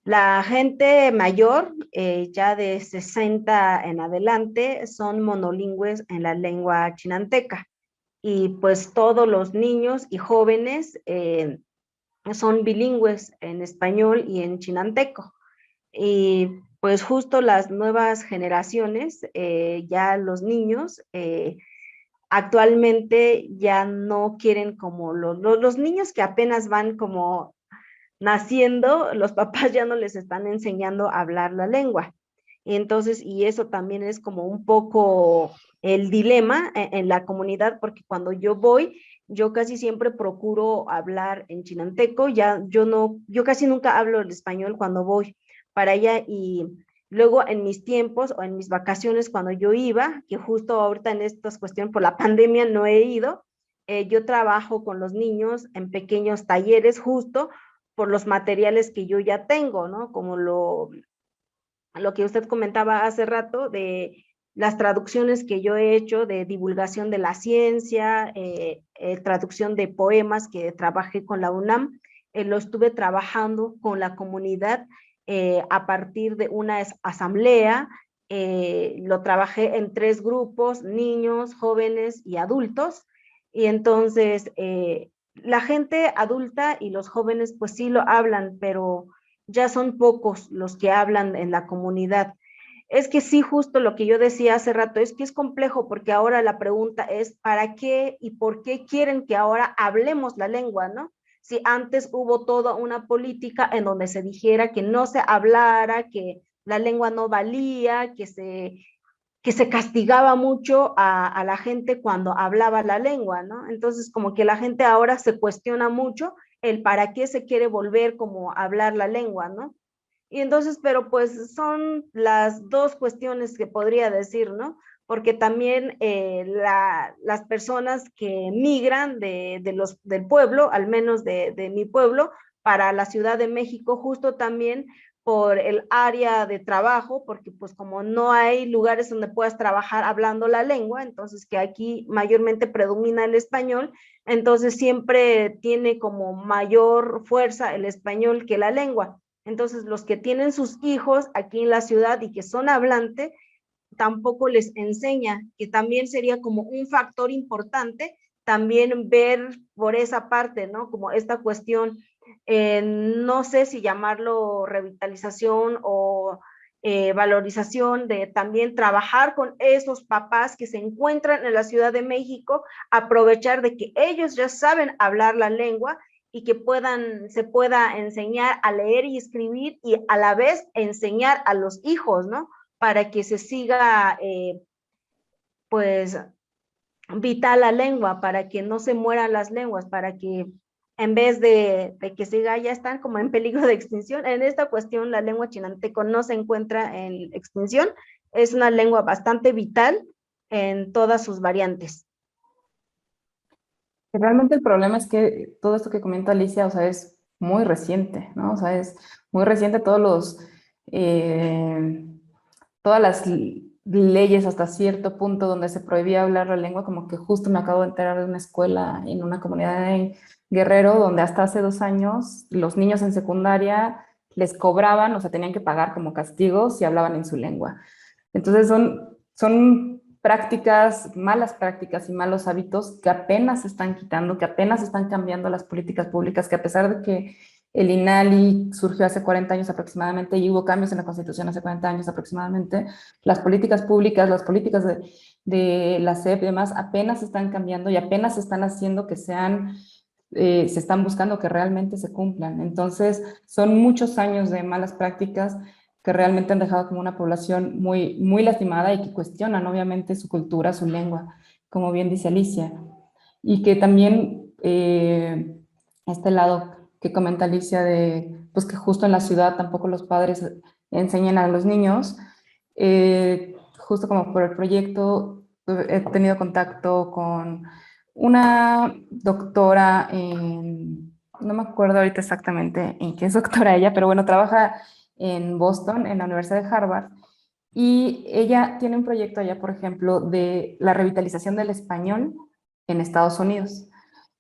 la gente mayor, ya de 60 en adelante, son monolingües en la lengua chinanteca. Y pues todos los niños y jóvenes son bilingües en español y en chinanteco. Y pues justo las nuevas generaciones, ya los niños, actualmente ya no quieren como los niños que apenas van como naciendo, los papás ya no les están enseñando a hablar la lengua. Entonces, y eso también es como un poco el dilema en la comunidad, porque cuando yo voy, yo casi siempre procuro hablar en chinanteco, ya yo casi nunca hablo el español cuando voy para allá. Y luego en mis tiempos o en mis vacaciones cuando yo iba, que justo ahorita en estas cuestiones por la pandemia no he ido, yo trabajo con los niños en pequeños talleres justo por los materiales que yo ya tengo, ¿no? Como lo que usted comentaba hace rato de las traducciones que yo he hecho de divulgación de la ciencia, traducción de poemas que trabajé con la UNAM, lo estuve trabajando con la comunidad a partir de una asamblea, lo trabajé en 3 grupos, niños, jóvenes y adultos, y entonces la gente adulta y los jóvenes pues sí lo hablan, pero ya son pocos los que hablan en la comunidad. Es que sí, justo lo que yo decía hace rato, es que es complejo porque ahora la pregunta es ¿para qué y por qué quieren que ahora hablemos la lengua, no? Si antes hubo toda una política en donde se dijera que no se hablara, que la lengua no valía, que se castigaba mucho a la gente cuando hablaba la lengua, ¿no? Entonces, como que la gente ahora se cuestiona mucho el para qué se quiere volver como a hablar la lengua, ¿no? Y entonces, pero pues son las dos cuestiones que podría decir, ¿no? Porque también las personas que migran del pueblo, al menos de mi pueblo, para la Ciudad de México, justo también por el área de trabajo, porque pues como no hay lugares donde puedas trabajar hablando la lengua, entonces que aquí mayormente predomina el español, entonces siempre tiene como mayor fuerza el español que la lengua. Entonces, los que tienen sus hijos aquí en la ciudad y que son hablantes, tampoco les enseña, que también sería como un factor importante, también ver por esa parte, ¿no? Como esta cuestión, no sé si llamarlo revitalización o valorización de también trabajar con esos papás que se encuentran en la Ciudad de México, aprovechar de que ellos ya saben hablar la lengua y que se pueda enseñar a leer y escribir y a la vez enseñar a los hijos, ¿no? Para que se siga, pues, vital la lengua, para que no se mueran las lenguas, para que en vez de que siga, ya están como en peligro de extinción. En esta cuestión, la lengua chinanteco no se encuentra en extinción, es una lengua bastante vital en todas sus variantes. Realmente el problema es que todo esto que comenta Alicia, o sea, es muy reciente, ¿no? O sea, es muy reciente todas las leyes hasta cierto punto donde se prohibía hablar la lengua, como que justo me acabo de enterar de una escuela en una comunidad en Guerrero, donde hasta hace 2 años los niños en secundaria les cobraban, o sea, tenían que pagar como castigo si hablaban en su lengua. Entonces son prácticas, malas prácticas y malos hábitos que apenas se están quitando, que apenas están cambiando las políticas públicas, que a pesar de que el INALI surgió hace 40 años aproximadamente y hubo cambios en la Constitución hace 40 años aproximadamente, las políticas públicas, las políticas de la SEP y demás apenas están cambiando y apenas están haciendo que se están buscando que realmente se cumplan. Entonces, son muchos años de malas prácticas que realmente han dejado como una población muy, muy lastimada y que cuestionan obviamente su cultura, su lengua, como bien dice Alicia. Y que también este lado que comenta Alicia de pues que justo en la ciudad tampoco los padres enseñan a los niños, justo como por el proyecto he tenido contacto con una doctora no me acuerdo ahorita exactamente en qué es doctora ella, pero bueno, trabaja en Boston, en la Universidad de Harvard, Y ella tiene un proyecto allá, por ejemplo, de la revitalización del español en Estados Unidos,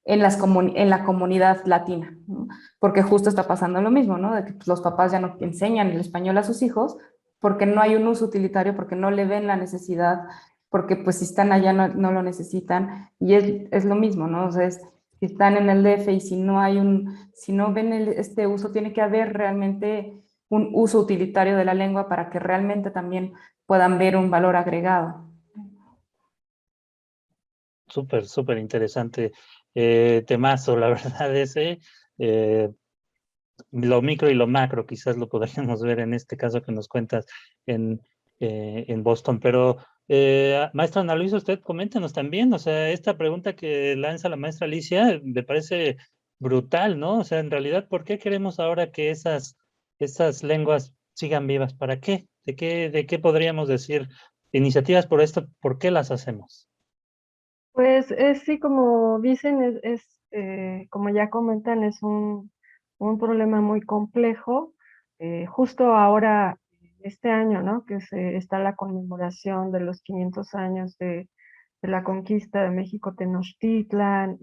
en la comunidad latina, ¿no? Porque justo está pasando lo mismo, ¿no? De que pues, los papás ya no enseñan el español a sus hijos porque no hay un uso utilitario, porque no le ven la necesidad, porque pues si están allá no lo necesitan. Y es lo mismo, ¿no? O sea, si están en el DF y si no ven este uso, tiene que haber realmente un uso utilitario de la lengua para que realmente también puedan ver un valor agregado. Súper, súper interesante temazo, la verdad, ese. eh, lo micro y lo macro, quizás lo podríamos ver en este caso que nos cuentas en Boston. Pero, maestra Ana Luisa, usted coméntenos también, o sea, esta pregunta que lanza la maestra Alicia me parece brutal, ¿no? O sea, en realidad, ¿por qué queremos ahora que esas lenguas sigan vivas? ¿Para qué? De qué podríamos decir iniciativas por esto? ¿Por qué las hacemos? Pues sí, como dicen, como ya comentan, es un problema muy complejo. Justo ahora, este año, ¿no? Que está la conmemoración de los 500 años de la conquista de México Tenochtitlan,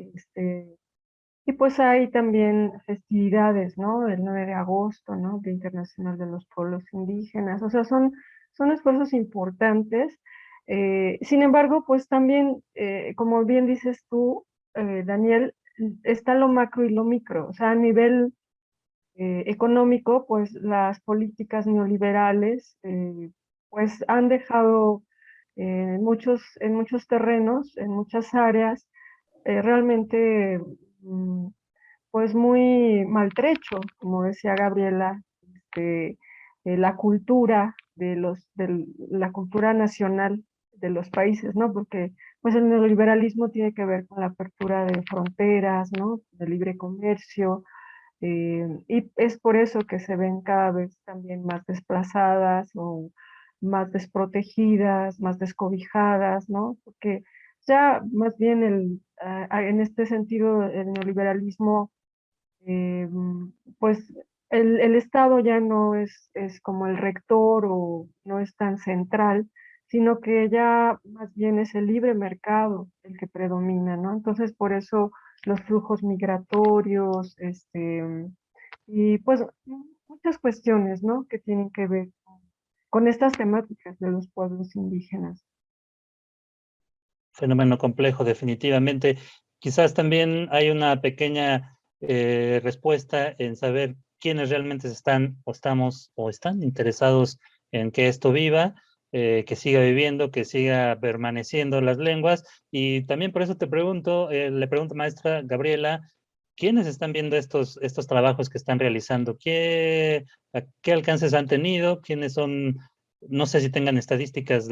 y pues hay también festividades, ¿no? El 9 de agosto, ¿no? Día Internacional de los Pueblos Indígenas. O sea, son esfuerzos importantes. Sin embargo, pues también, como bien dices tú, Daniel, está lo macro y lo micro. O sea, a nivel económico, pues las políticas neoliberales, pues han dejado en muchos terrenos, en muchas áreas, realmente pues muy maltrecho, como decía Gabriela, la cultura la cultura nacional de los países, ¿no? Porque pues el neoliberalismo tiene que ver con la apertura de fronteras, ¿no? De libre comercio, y es por eso que se ven cada vez también más desplazadas o más desprotegidas, más descobijadas, ¿no? Porque ya más bien en este sentido el neoliberalismo, eh, pues el Estado ya no es como el rector o no es tan central, sino que ya más bien es el libre mercado el que predomina, ¿no? Entonces por eso los flujos migratorios, y pues muchas cuestiones, ¿no? Que tienen que ver con estas temáticas de los pueblos indígenas. Fenómeno complejo, definitivamente. Quizás también hay una pequeña respuesta en saber quiénes realmente están o están interesados en que esto viva, que siga viviendo, que siga permaneciendo las lenguas. Y también por eso te pregunto, le pregunto, maestra Gabriela, ¿quiénes están viendo estos trabajos que están realizando? ¿Qué alcances han tenido? ¿Quiénes son? No sé si tengan estadísticas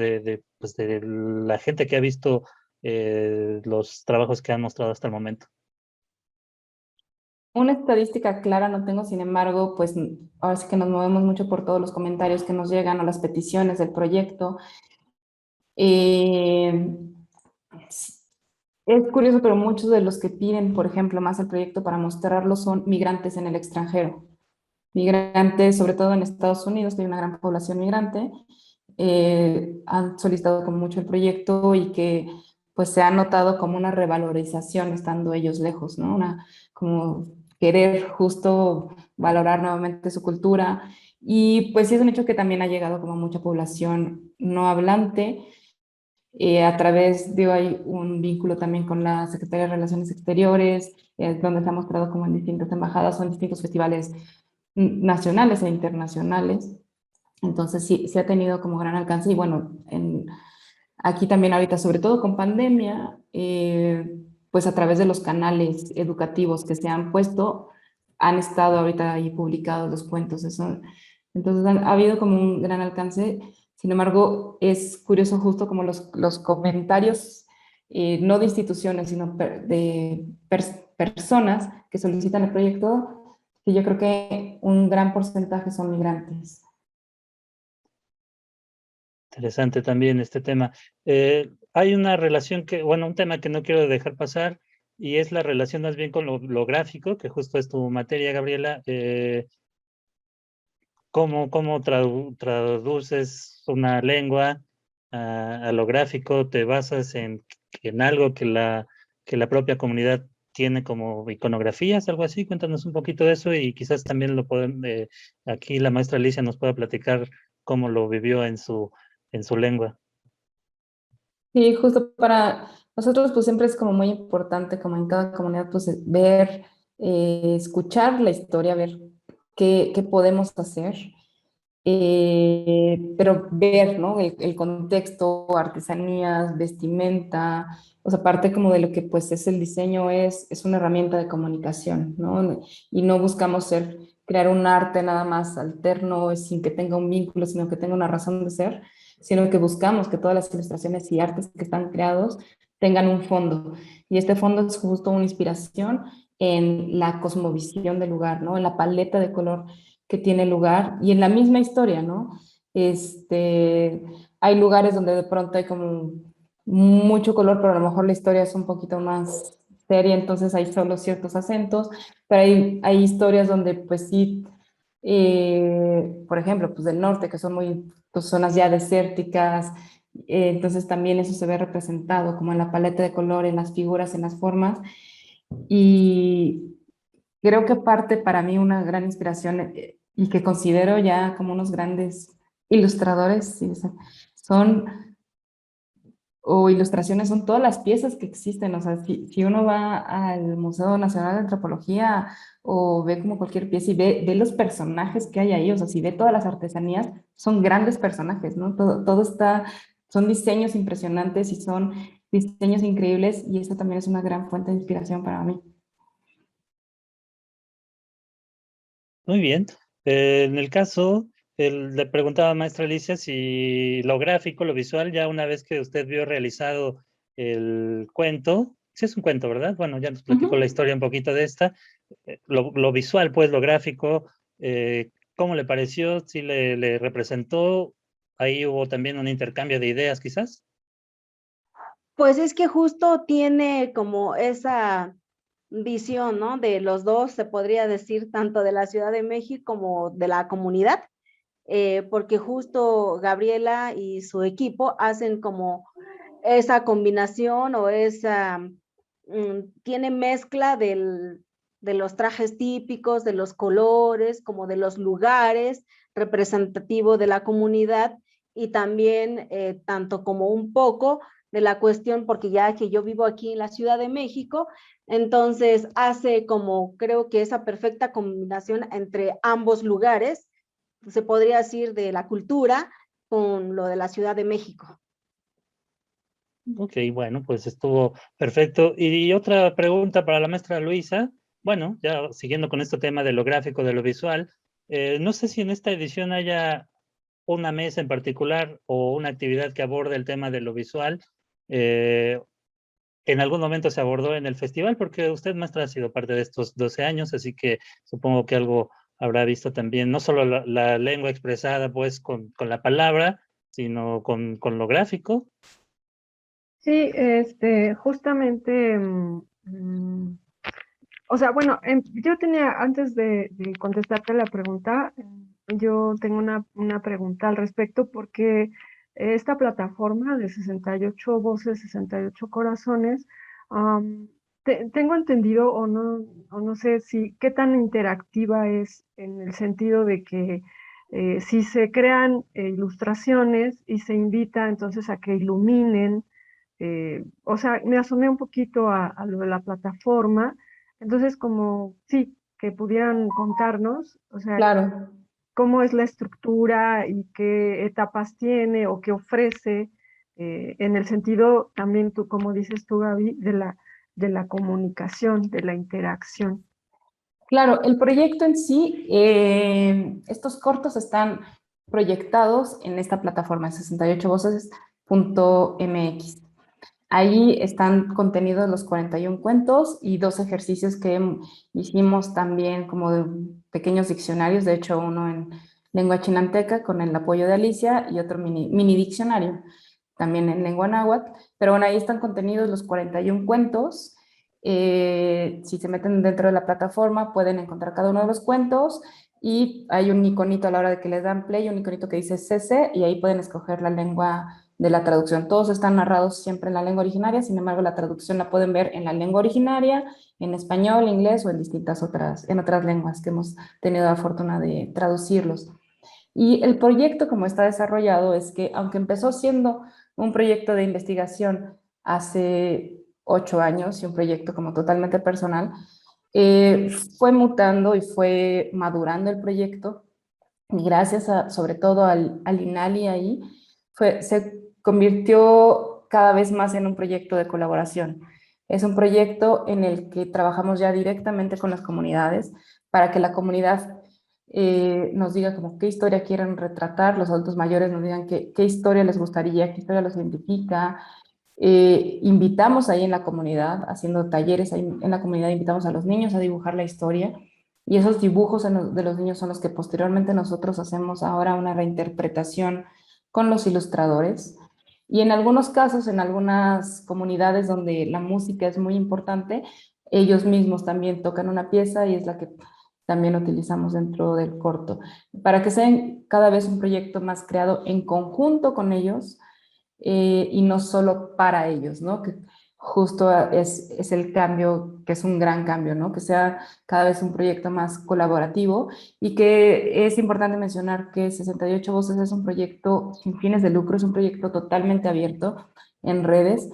pues de la gente que ha visto los trabajos que han mostrado hasta el momento. Una estadística clara no tengo, sin embargo, pues ahora sí que nos movemos mucho por todos los comentarios que nos llegan o las peticiones del proyecto. Eh, es curioso, pero muchos de los que piden, por ejemplo, más el proyecto para mostrarlo son migrantes en el extranjero. Migrantes, sobre todo en Estados Unidos, que hay una gran población migrante, han solicitado como mucho el proyecto y que pues se ha notado como una revalorización estando ellos lejos, ¿no? Como querer justo valorar nuevamente su cultura. Y pues sí es un hecho que también ha llegado como mucha población no hablante. A través de hay un vínculo también con la Secretaría de Relaciones Exteriores, donde se ha mostrado como en distintas embajadas o en distintos festivales nacionales e internacionales. Entonces sí ha tenido como gran alcance y bueno, aquí también ahorita, sobre todo con pandemia, pues a través de los canales educativos que se han puesto, han estado ahorita ahí publicados los cuentos. Entonces ha habido como un gran alcance. Sin embargo, es curioso justo como los comentarios, no de instituciones, sino de personas que solicitan el proyecto, que yo creo que un gran porcentaje son migrantes. Interesante también este tema. Hay una relación bueno, un tema que no quiero dejar pasar y es la relación más bien con lo gráfico, que justo es tu materia, Gabriela. ¿Cómo traduces una lengua a lo gráfico? ¿Te basas en algo que la propia comunidad tiene como iconografías, algo así? Cuéntanos un poquito de eso y quizás también aquí la maestra Alicia nos pueda platicar cómo lo vivió en su lengua. Y justo para nosotros pues siempre es como muy importante, como en cada comunidad, pues ver, escuchar la historia, ver qué podemos hacer, pero ver, ¿no? El contexto, artesanías, vestimenta, o sea, parte como de lo que pues es el diseño, es una herramienta de comunicación, ¿no? Y no buscamos crear un arte nada más alterno, sin que tenga un vínculo, sino que tenga una razón de ser, sino que buscamos que todas las ilustraciones y artes que están creados tengan un fondo. Y este fondo es justo una inspiración en la cosmovisión del lugar, ¿no? En la paleta de color que tiene lugar y en la misma historia, ¿no? Hay lugares donde de pronto hay como mucho color, pero a lo mejor la historia es un poquito más seria, entonces hay solo ciertos acentos, pero hay historias donde pues sí, por ejemplo, pues del norte, que son muy pues, zonas ya desérticas, entonces también eso se ve representado como en la paleta de color, en las figuras, en las formas, y creo que parte para mí una gran inspiración y que considero ya como unos grandes ilustradores, sí, son, o ilustraciones, son todas las piezas que existen. O sea, si uno va al Museo Nacional de Antropología o ve como cualquier pieza y ve los personajes que hay ahí, o sea, si ve todas las artesanías, son grandes personajes, ¿no? Todo está, son diseños impresionantes y son diseños increíbles y eso también es una gran fuente de inspiración para mí. Muy bien. En el caso, le preguntaba a maestra Alicia si lo gráfico, lo visual, ya una vez que usted vio realizado el cuento, sí es un cuento, ¿verdad? Bueno, ya nos platicó la historia un poquito de esta. Lo visual, pues, lo gráfico, ¿cómo le pareció? ¿Sí le representó? Ahí hubo también un intercambio de ideas, quizás. Pues es que justo tiene como esa visión, ¿no? De los dos, se podría decir, tanto de la Ciudad de México como de la comunidad, porque justo Gabriela y su equipo hacen como esa combinación o esa, tiene mezcla de los trajes típicos, de los colores, como de los lugares representativos de la comunidad y también tanto como un poco de la cuestión, porque ya que yo vivo aquí en la Ciudad de México, entonces hace como creo que esa perfecta combinación entre ambos lugares, se podría decir de la cultura con lo de la Ciudad de México. Ok, bueno, pues estuvo perfecto. Y otra pregunta para la maestra Luisa. Bueno, ya siguiendo con este tema de lo gráfico, de lo visual, no sé si en esta edición haya una mesa en particular o una actividad que aborde el tema de lo visual. Eh, en algún momento se abordó en el festival, porque usted, maestra, ha sido parte de estos 12 años, así que supongo que algo habrá visto también, no solo la lengua expresada pues con la palabra, sino con lo gráfico. Sí, justamente, o sea, bueno, yo tenía, antes de contestarte la pregunta, yo tengo una pregunta al respecto porque esta plataforma de 68 voces, 68 corazones, tengo entendido o no sé si qué tan interactiva es en el sentido de que si se crean ilustraciones y se invita entonces a que iluminen, o sea, me asomé un poquito a lo de la plataforma, entonces como sí, que pudieran contarnos, o sea, Claro. cómo es la estructura y qué etapas tiene o qué ofrece, en el sentido también tú, como dices tú, Gaby, de la comunicación, de la interacción. Claro, el proyecto en sí, estos cortos están proyectados en esta plataforma 68voces.mx. Ahí están contenidos los 41 cuentos y dos ejercicios que hicimos también como de pequeños diccionarios, de hecho uno en lengua chinanteca con el apoyo de Alicia y otro mini diccionario también en lengua náhuatl, pero bueno, ahí están contenidos los 41 cuentos. Si se meten dentro de la plataforma pueden encontrar cada uno de los cuentos y hay un iconito a la hora de que les dan play, un iconito que dice CC, y ahí pueden escoger la lengua de la traducción. Todos están narrados siempre en la lengua originaria, sin embargo la traducción la pueden ver en la lengua originaria, en español, inglés o en distintas otras lenguas que hemos tenido la fortuna de traducirlos. Y el proyecto como está desarrollado es que, aunque empezó siendo un proyecto de investigación hace 8 años y un proyecto como totalmente personal, fue mutando y fue madurando el proyecto, y gracias sobre todo al INALI ahí, se convirtió cada vez más en un proyecto de colaboración. Es un proyecto en el que trabajamos ya directamente con las comunidades para que la comunidad nos diga como qué historia quieren retratar, los adultos mayores nos digan qué historia les gustaría, qué historia los identifica. Invitamos ahí en la comunidad, haciendo talleres ahí en la comunidad, invitamos a los niños a dibujar la historia, y esos dibujos de los niños son los que posteriormente nosotros hacemos ahora una reinterpretación con los ilustradores. Y en algunos casos, en algunas comunidades donde la música es muy importante, ellos mismos también tocan una pieza y es la que también utilizamos dentro del corto, para que sea cada vez un proyecto más creado en conjunto con ellos, y no solo para ellos, ¿no? Que justo es el cambio, que es un gran cambio, ¿no? Que sea cada vez un proyecto más colaborativo, y que es importante mencionar que 68 Voces es un proyecto sin fines de lucro, es un proyecto totalmente abierto en redes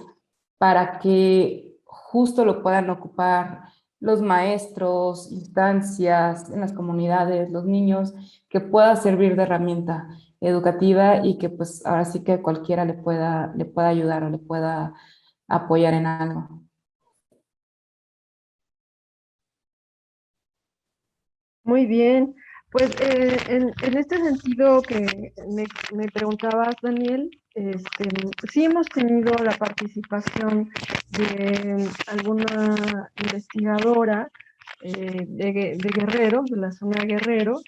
para que justo lo puedan ocupar los maestros, instancias en las comunidades, los niños, que pueda servir de herramienta educativa y que pues ahora sí que cualquiera le pueda ayudar o le pueda apoyar en algo. Muy bien, pues en este sentido que me preguntabas, Daniel, sí hemos tenido la participación de alguna investigadora de Guerrero, de la zona de Guerrero,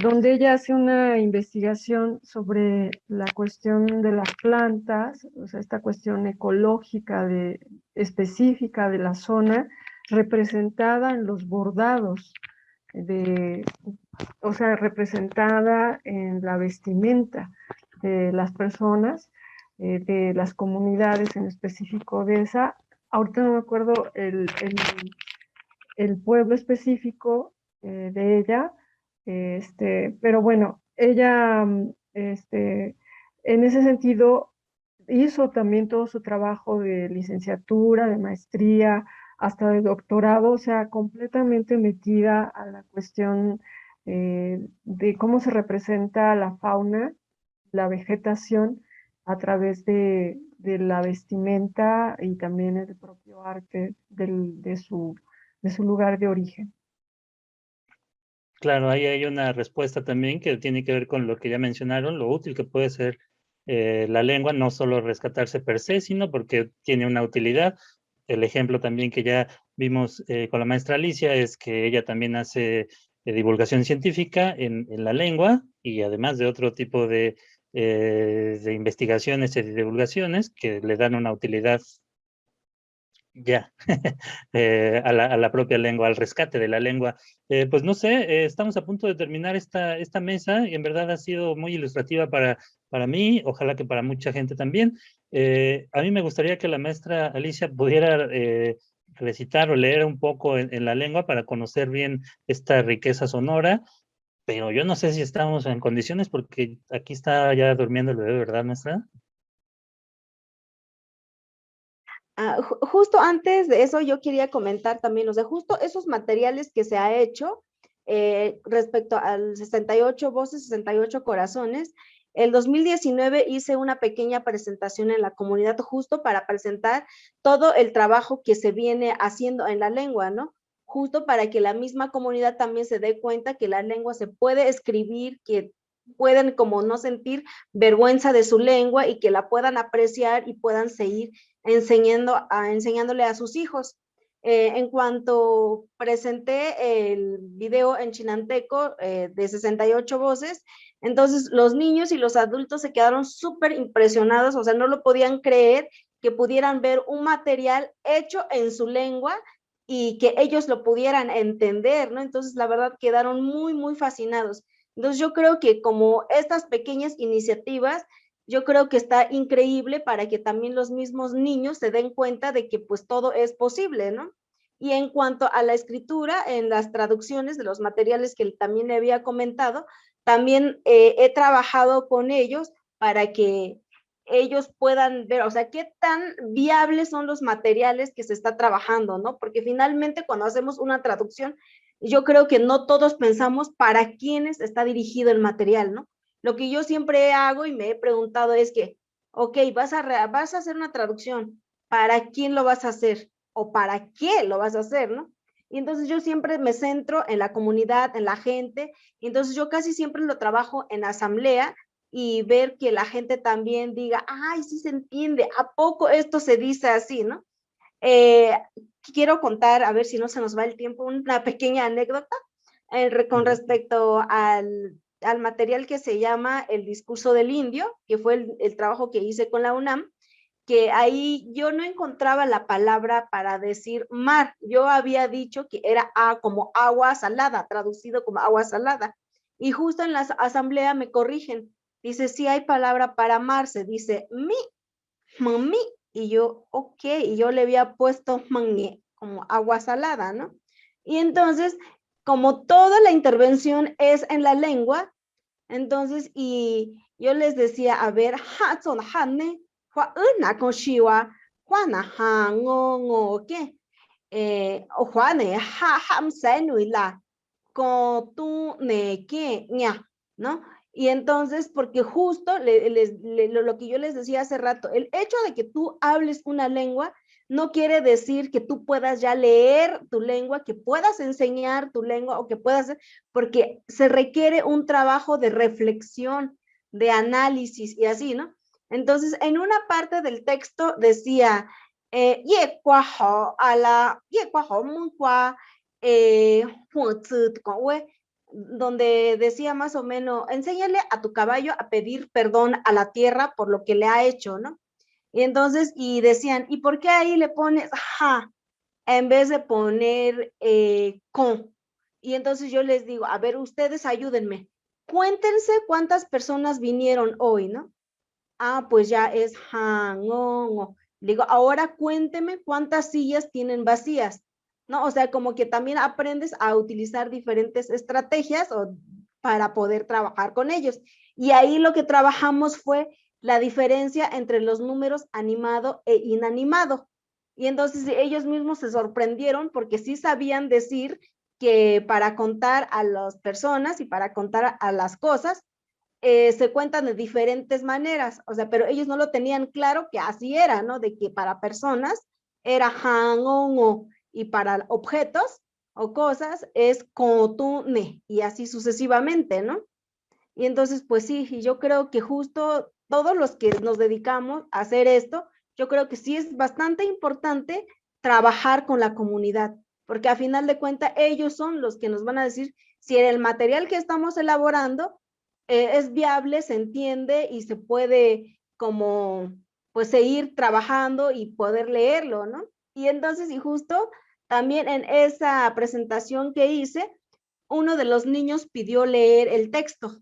donde ella hace una investigación sobre la cuestión de las plantas, o sea, esta cuestión ecológica específica de la zona, representada en los bordados de, o sea, representada en la vestimenta de las personas, de las comunidades en específico de esa. Ahorita no me acuerdo el pueblo específico de ella, pero bueno, ella, en ese sentido, hizo también todo su trabajo de licenciatura, de maestría, hasta de doctorado, o sea, completamente metida a la cuestión de cómo se representa la fauna, la vegetación a través de la vestimenta y también el propio arte de su lugar de origen. Claro, ahí hay una respuesta también que tiene que ver con lo que ya mencionaron, lo útil que puede ser la lengua, no solo rescatarse per se, sino porque tiene una utilidad. El ejemplo también que ya vimos con la maestra Alicia es que ella también hace divulgación científica en la lengua, y además de otro tipo de investigaciones y divulgaciones que le dan una utilidad ya a la propia lengua, al rescate de la lengua. Pues no sé, estamos a punto de terminar esta mesa, y en verdad ha sido muy ilustrativa para mí, ojalá que para mucha gente también. A mí me gustaría que la maestra Alicia pudiera recitar o leer un poco en la lengua para conocer bien esta riqueza sonora, pero yo no sé si estamos en condiciones porque aquí está ya durmiendo el bebé, ¿verdad, maestra? Justo antes de eso yo quería comentar también, o sea, justo esos materiales que se ha hecho respecto al 68 Voces, 68 Corazones. El 2019 hice una pequeña presentación en la comunidad justo para presentar todo el trabajo que se viene haciendo en la lengua, ¿no? Justo para que la misma comunidad también se dé cuenta que la lengua se puede escribir, que pueden como no sentir vergüenza de su lengua y que la puedan apreciar y puedan seguir enseñándole a sus hijos. En cuanto presenté el video en chinanteco de 68 voces, entonces los niños y los adultos se quedaron súper impresionados, o sea, no lo podían creer que pudieran ver un material hecho en su lengua y que ellos lo pudieran entender, ¿no? Entonces, la verdad, quedaron muy, muy fascinados. Entonces, yo creo que como estas pequeñas iniciativas, yo creo que está increíble para que también los mismos niños se den cuenta de que pues todo es posible, ¿no? Y en cuanto a la escritura, en las traducciones de los materiales que también le había comentado, también he trabajado con ellos para que ellos puedan ver, o sea, qué tan viables son los materiales que se está trabajando, ¿no? Porque finalmente cuando hacemos una traducción, yo creo que no todos pensamos para quiénes está dirigido el material, ¿no? Lo que yo siempre hago y me he preguntado es que, ok, vas a hacer una traducción, ¿para quién lo vas a hacer? ¿O para qué lo vas a hacer, no? Y entonces yo siempre me centro en la comunidad, en la gente, y entonces yo casi siempre lo trabajo en asamblea y ver que la gente también diga, ay, sí se entiende, ¿a poco esto se dice así, no? Eh, quiero contar, a ver si no se nos va el tiempo, una pequeña anécdota con respecto al material que se llama El discurso del indio, que fue el trabajo que hice con la UNAM, que ahí yo no encontraba la palabra para decir mar. Yo había dicho que era como agua salada, traducido como agua salada. Y justo en la asamblea me corrigen. Dice, sí hay palabra para mar, se dice mi, mami. Y yo, ok, y yo le había puesto mami como agua salada, ¿no? Y entonces, como toda la intervención es en la lengua, entonces, y yo les decía, a ver, ha son hanne, hua na con shiwa, juana ha ngo, ¿qué? O juane ha ham se nui la, con tu ne que, ña, ¿no? Y entonces, porque justo lo que yo les decía hace rato, el hecho de que tú hables una lengua no quiere decir que tú puedas ya leer tu lengua, que puedas enseñar tu lengua o que puedas, porque se requiere un trabajo de reflexión, de análisis y así, ¿no? Entonces, en una parte del texto decía, ye kwa ho a la, ye kwa ho mun kwa, donde decía más o menos, enséñale a tu caballo a pedir perdón a la tierra por lo que le ha hecho, ¿no? Y entonces, y decían, ¿y por qué ahí le pones ja en vez de poner con? Y entonces yo les digo, a ver, ustedes ayúdenme, cuéntense cuántas personas vinieron hoy, ¿no? Ah, pues ya es ja, no. Le digo, ahora cuénteme cuántas sillas tienen vacías, ¿no? O sea, como que también aprendes a utilizar diferentes estrategias para poder trabajar con ellos. Y ahí lo que trabajamos fue la diferencia entre los números animado e inanimado. Y entonces ellos mismos se sorprendieron porque sí sabían decir que para contar a las personas y para contar a las cosas, se cuentan de diferentes maneras, o sea, pero ellos no lo tenían claro que así era, ¿no? De que para personas era hangongo y para objetos o cosas es kotune y así sucesivamente, ¿no? Y entonces, pues sí, y yo creo que justo todos los que nos dedicamos a hacer esto, yo creo que sí es bastante importante trabajar con la comunidad, porque a final de cuentas ellos son los que nos van a decir si el material que estamos elaborando es viable, se entiende y se puede como pues seguir trabajando y poder leerlo, ¿no? Y entonces, y justo también en esa presentación que hice, uno de los niños pidió leer el texto.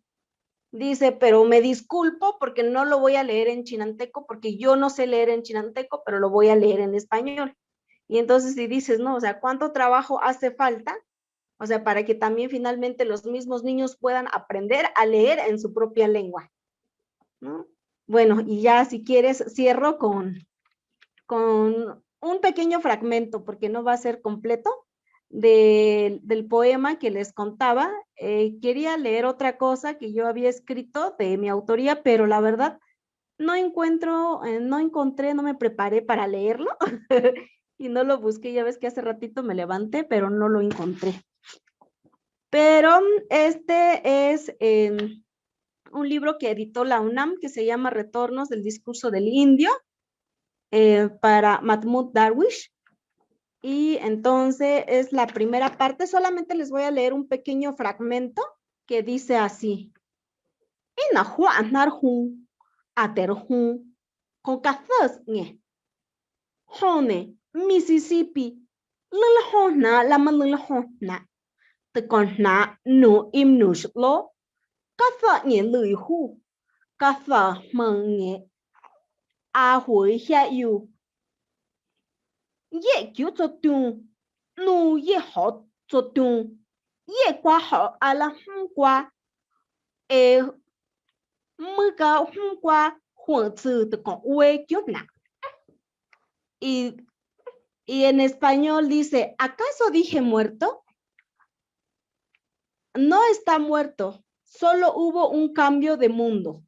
Dice, pero me disculpo porque no lo voy a leer en chinanteco, porque yo no sé leer en chinanteco, pero lo voy a leer en español. Y entonces si dices, no, o sea, ¿cuánto trabajo hace falta? O sea, para que también finalmente los mismos niños puedan aprender a leer en su propia lengua, ¿no? Bueno, y ya si quieres, cierro con un pequeño fragmento, porque no va a ser completo, del poema que les contaba. Quería leer otra cosa que yo había escrito de mi autoría, pero la verdad no encontré, no me preparé para leerlo y no lo busqué. Ya ves que hace ratito me levanté, pero no lo encontré. Pero este es un libro que editó la UNAM que se llama Retornos del discurso del indio para Mahmoud Darwish. Y entonces es la primera parte. Solamente les voy a leer un pequeño fragmento que dice así. Inahua narhun aterhun con cazas Hone, Mississippi, Lilhona lama lilhona. Từ còn nã nụ im nụ sụt lô. Các vợ nhẹ lười hù. Các vợ mừng nhẹ. A hối hạ yêu. Ye cứu cho tùng. Nụ ye họ cho tùng. Ye qua họ à là hôm qua. Ê mưa ca hôm qua. Huống từ từ còn uê cứu nặng. Y en español dice, ¿acaso dije muerto? No está muerto, solo hubo un cambio de mundo.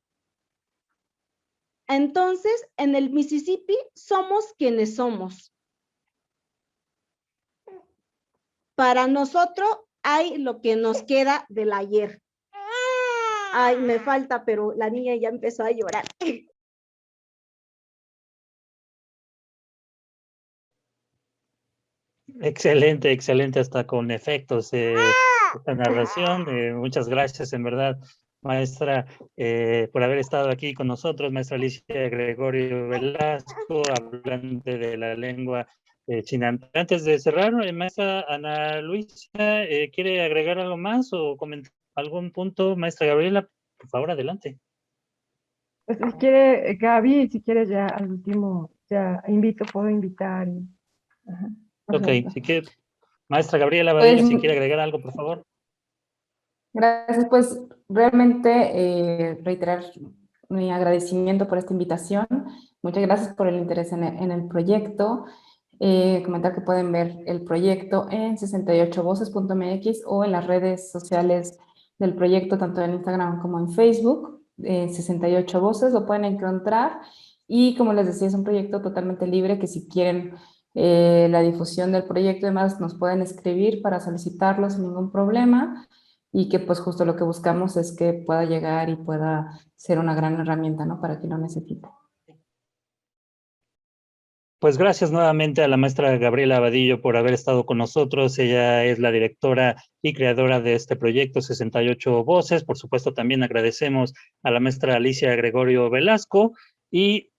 Entonces, en el Mississippi somos quienes somos. Para nosotros hay lo que nos queda del ayer. Ay, me falta, pero la niña ya empezó a llorar. Excelente, excelente, hasta con efectos esta narración. Muchas gracias, en verdad, maestra, por haber estado aquí con nosotros, maestra Alicia Gregorio Velasco, hablante de la lengua chinanta. Antes de cerrar, maestra Ana Luisa, ¿quiere agregar algo más o comentar algún punto? Maestra Gabriela, por favor, adelante. Pues si quiere, Gaby, si quiere ya al último, ya puedo invitar. Ajá, Ok, perfecto. si quiere, maestra Gabriela Badillo, Pues, si quiere agregar algo, por favor. gracias, pues realmente reiterar mi agradecimiento por esta invitación. Muchas gracias por el interés en el proyecto. Comentar que pueden ver el proyecto en 68voces.mx o en las redes sociales del proyecto, tanto en Instagram como en Facebook, 68 Voces, lo pueden encontrar. Y como les decía, es un proyecto totalmente libre que si quieren la difusión del proyecto y demás, nos pueden escribir para solicitarlo sin ningún problema. Y que pues justo lo que buscamos es que pueda llegar y pueda ser una gran herramienta, ¿no? Para quien lo necesite. Pues gracias nuevamente a la maestra Gabriela Abadillo por haber estado con nosotros. Ella es la directora y creadora de este proyecto 68 Voces. Por supuesto, también agradecemos a la maestra Alicia Gregorio Velasco y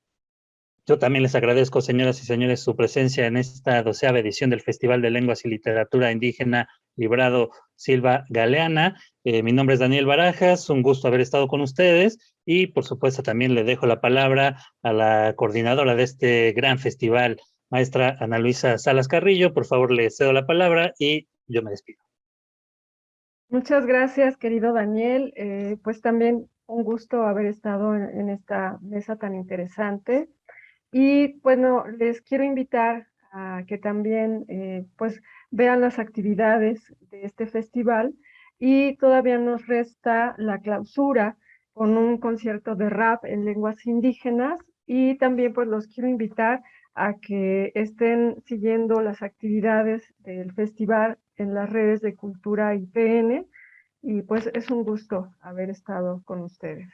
yo también les agradezco, señoras y señores, su presencia en esta 12ª edición del Festival de Lenguas y Literatura Indígena Librado Silva Galeana. Mi nombre es Daniel Barajas, un gusto haber estado con ustedes y, por supuesto, también le dejo la palabra a la coordinadora de este gran festival, maestra Ana Luisa Salas Carrillo. Por favor, le cedo la palabra y yo me despido. Muchas gracias, querido Daniel. Pues también un gusto haber estado en esta mesa tan interesante. Y bueno, les quiero invitar a que también pues vean las actividades de este festival y todavía nos resta la clausura con un concierto de rap en lenguas indígenas y también pues los quiero invitar a que estén siguiendo las actividades del festival en las redes de Cultura IPN y pues es un gusto haber estado con ustedes.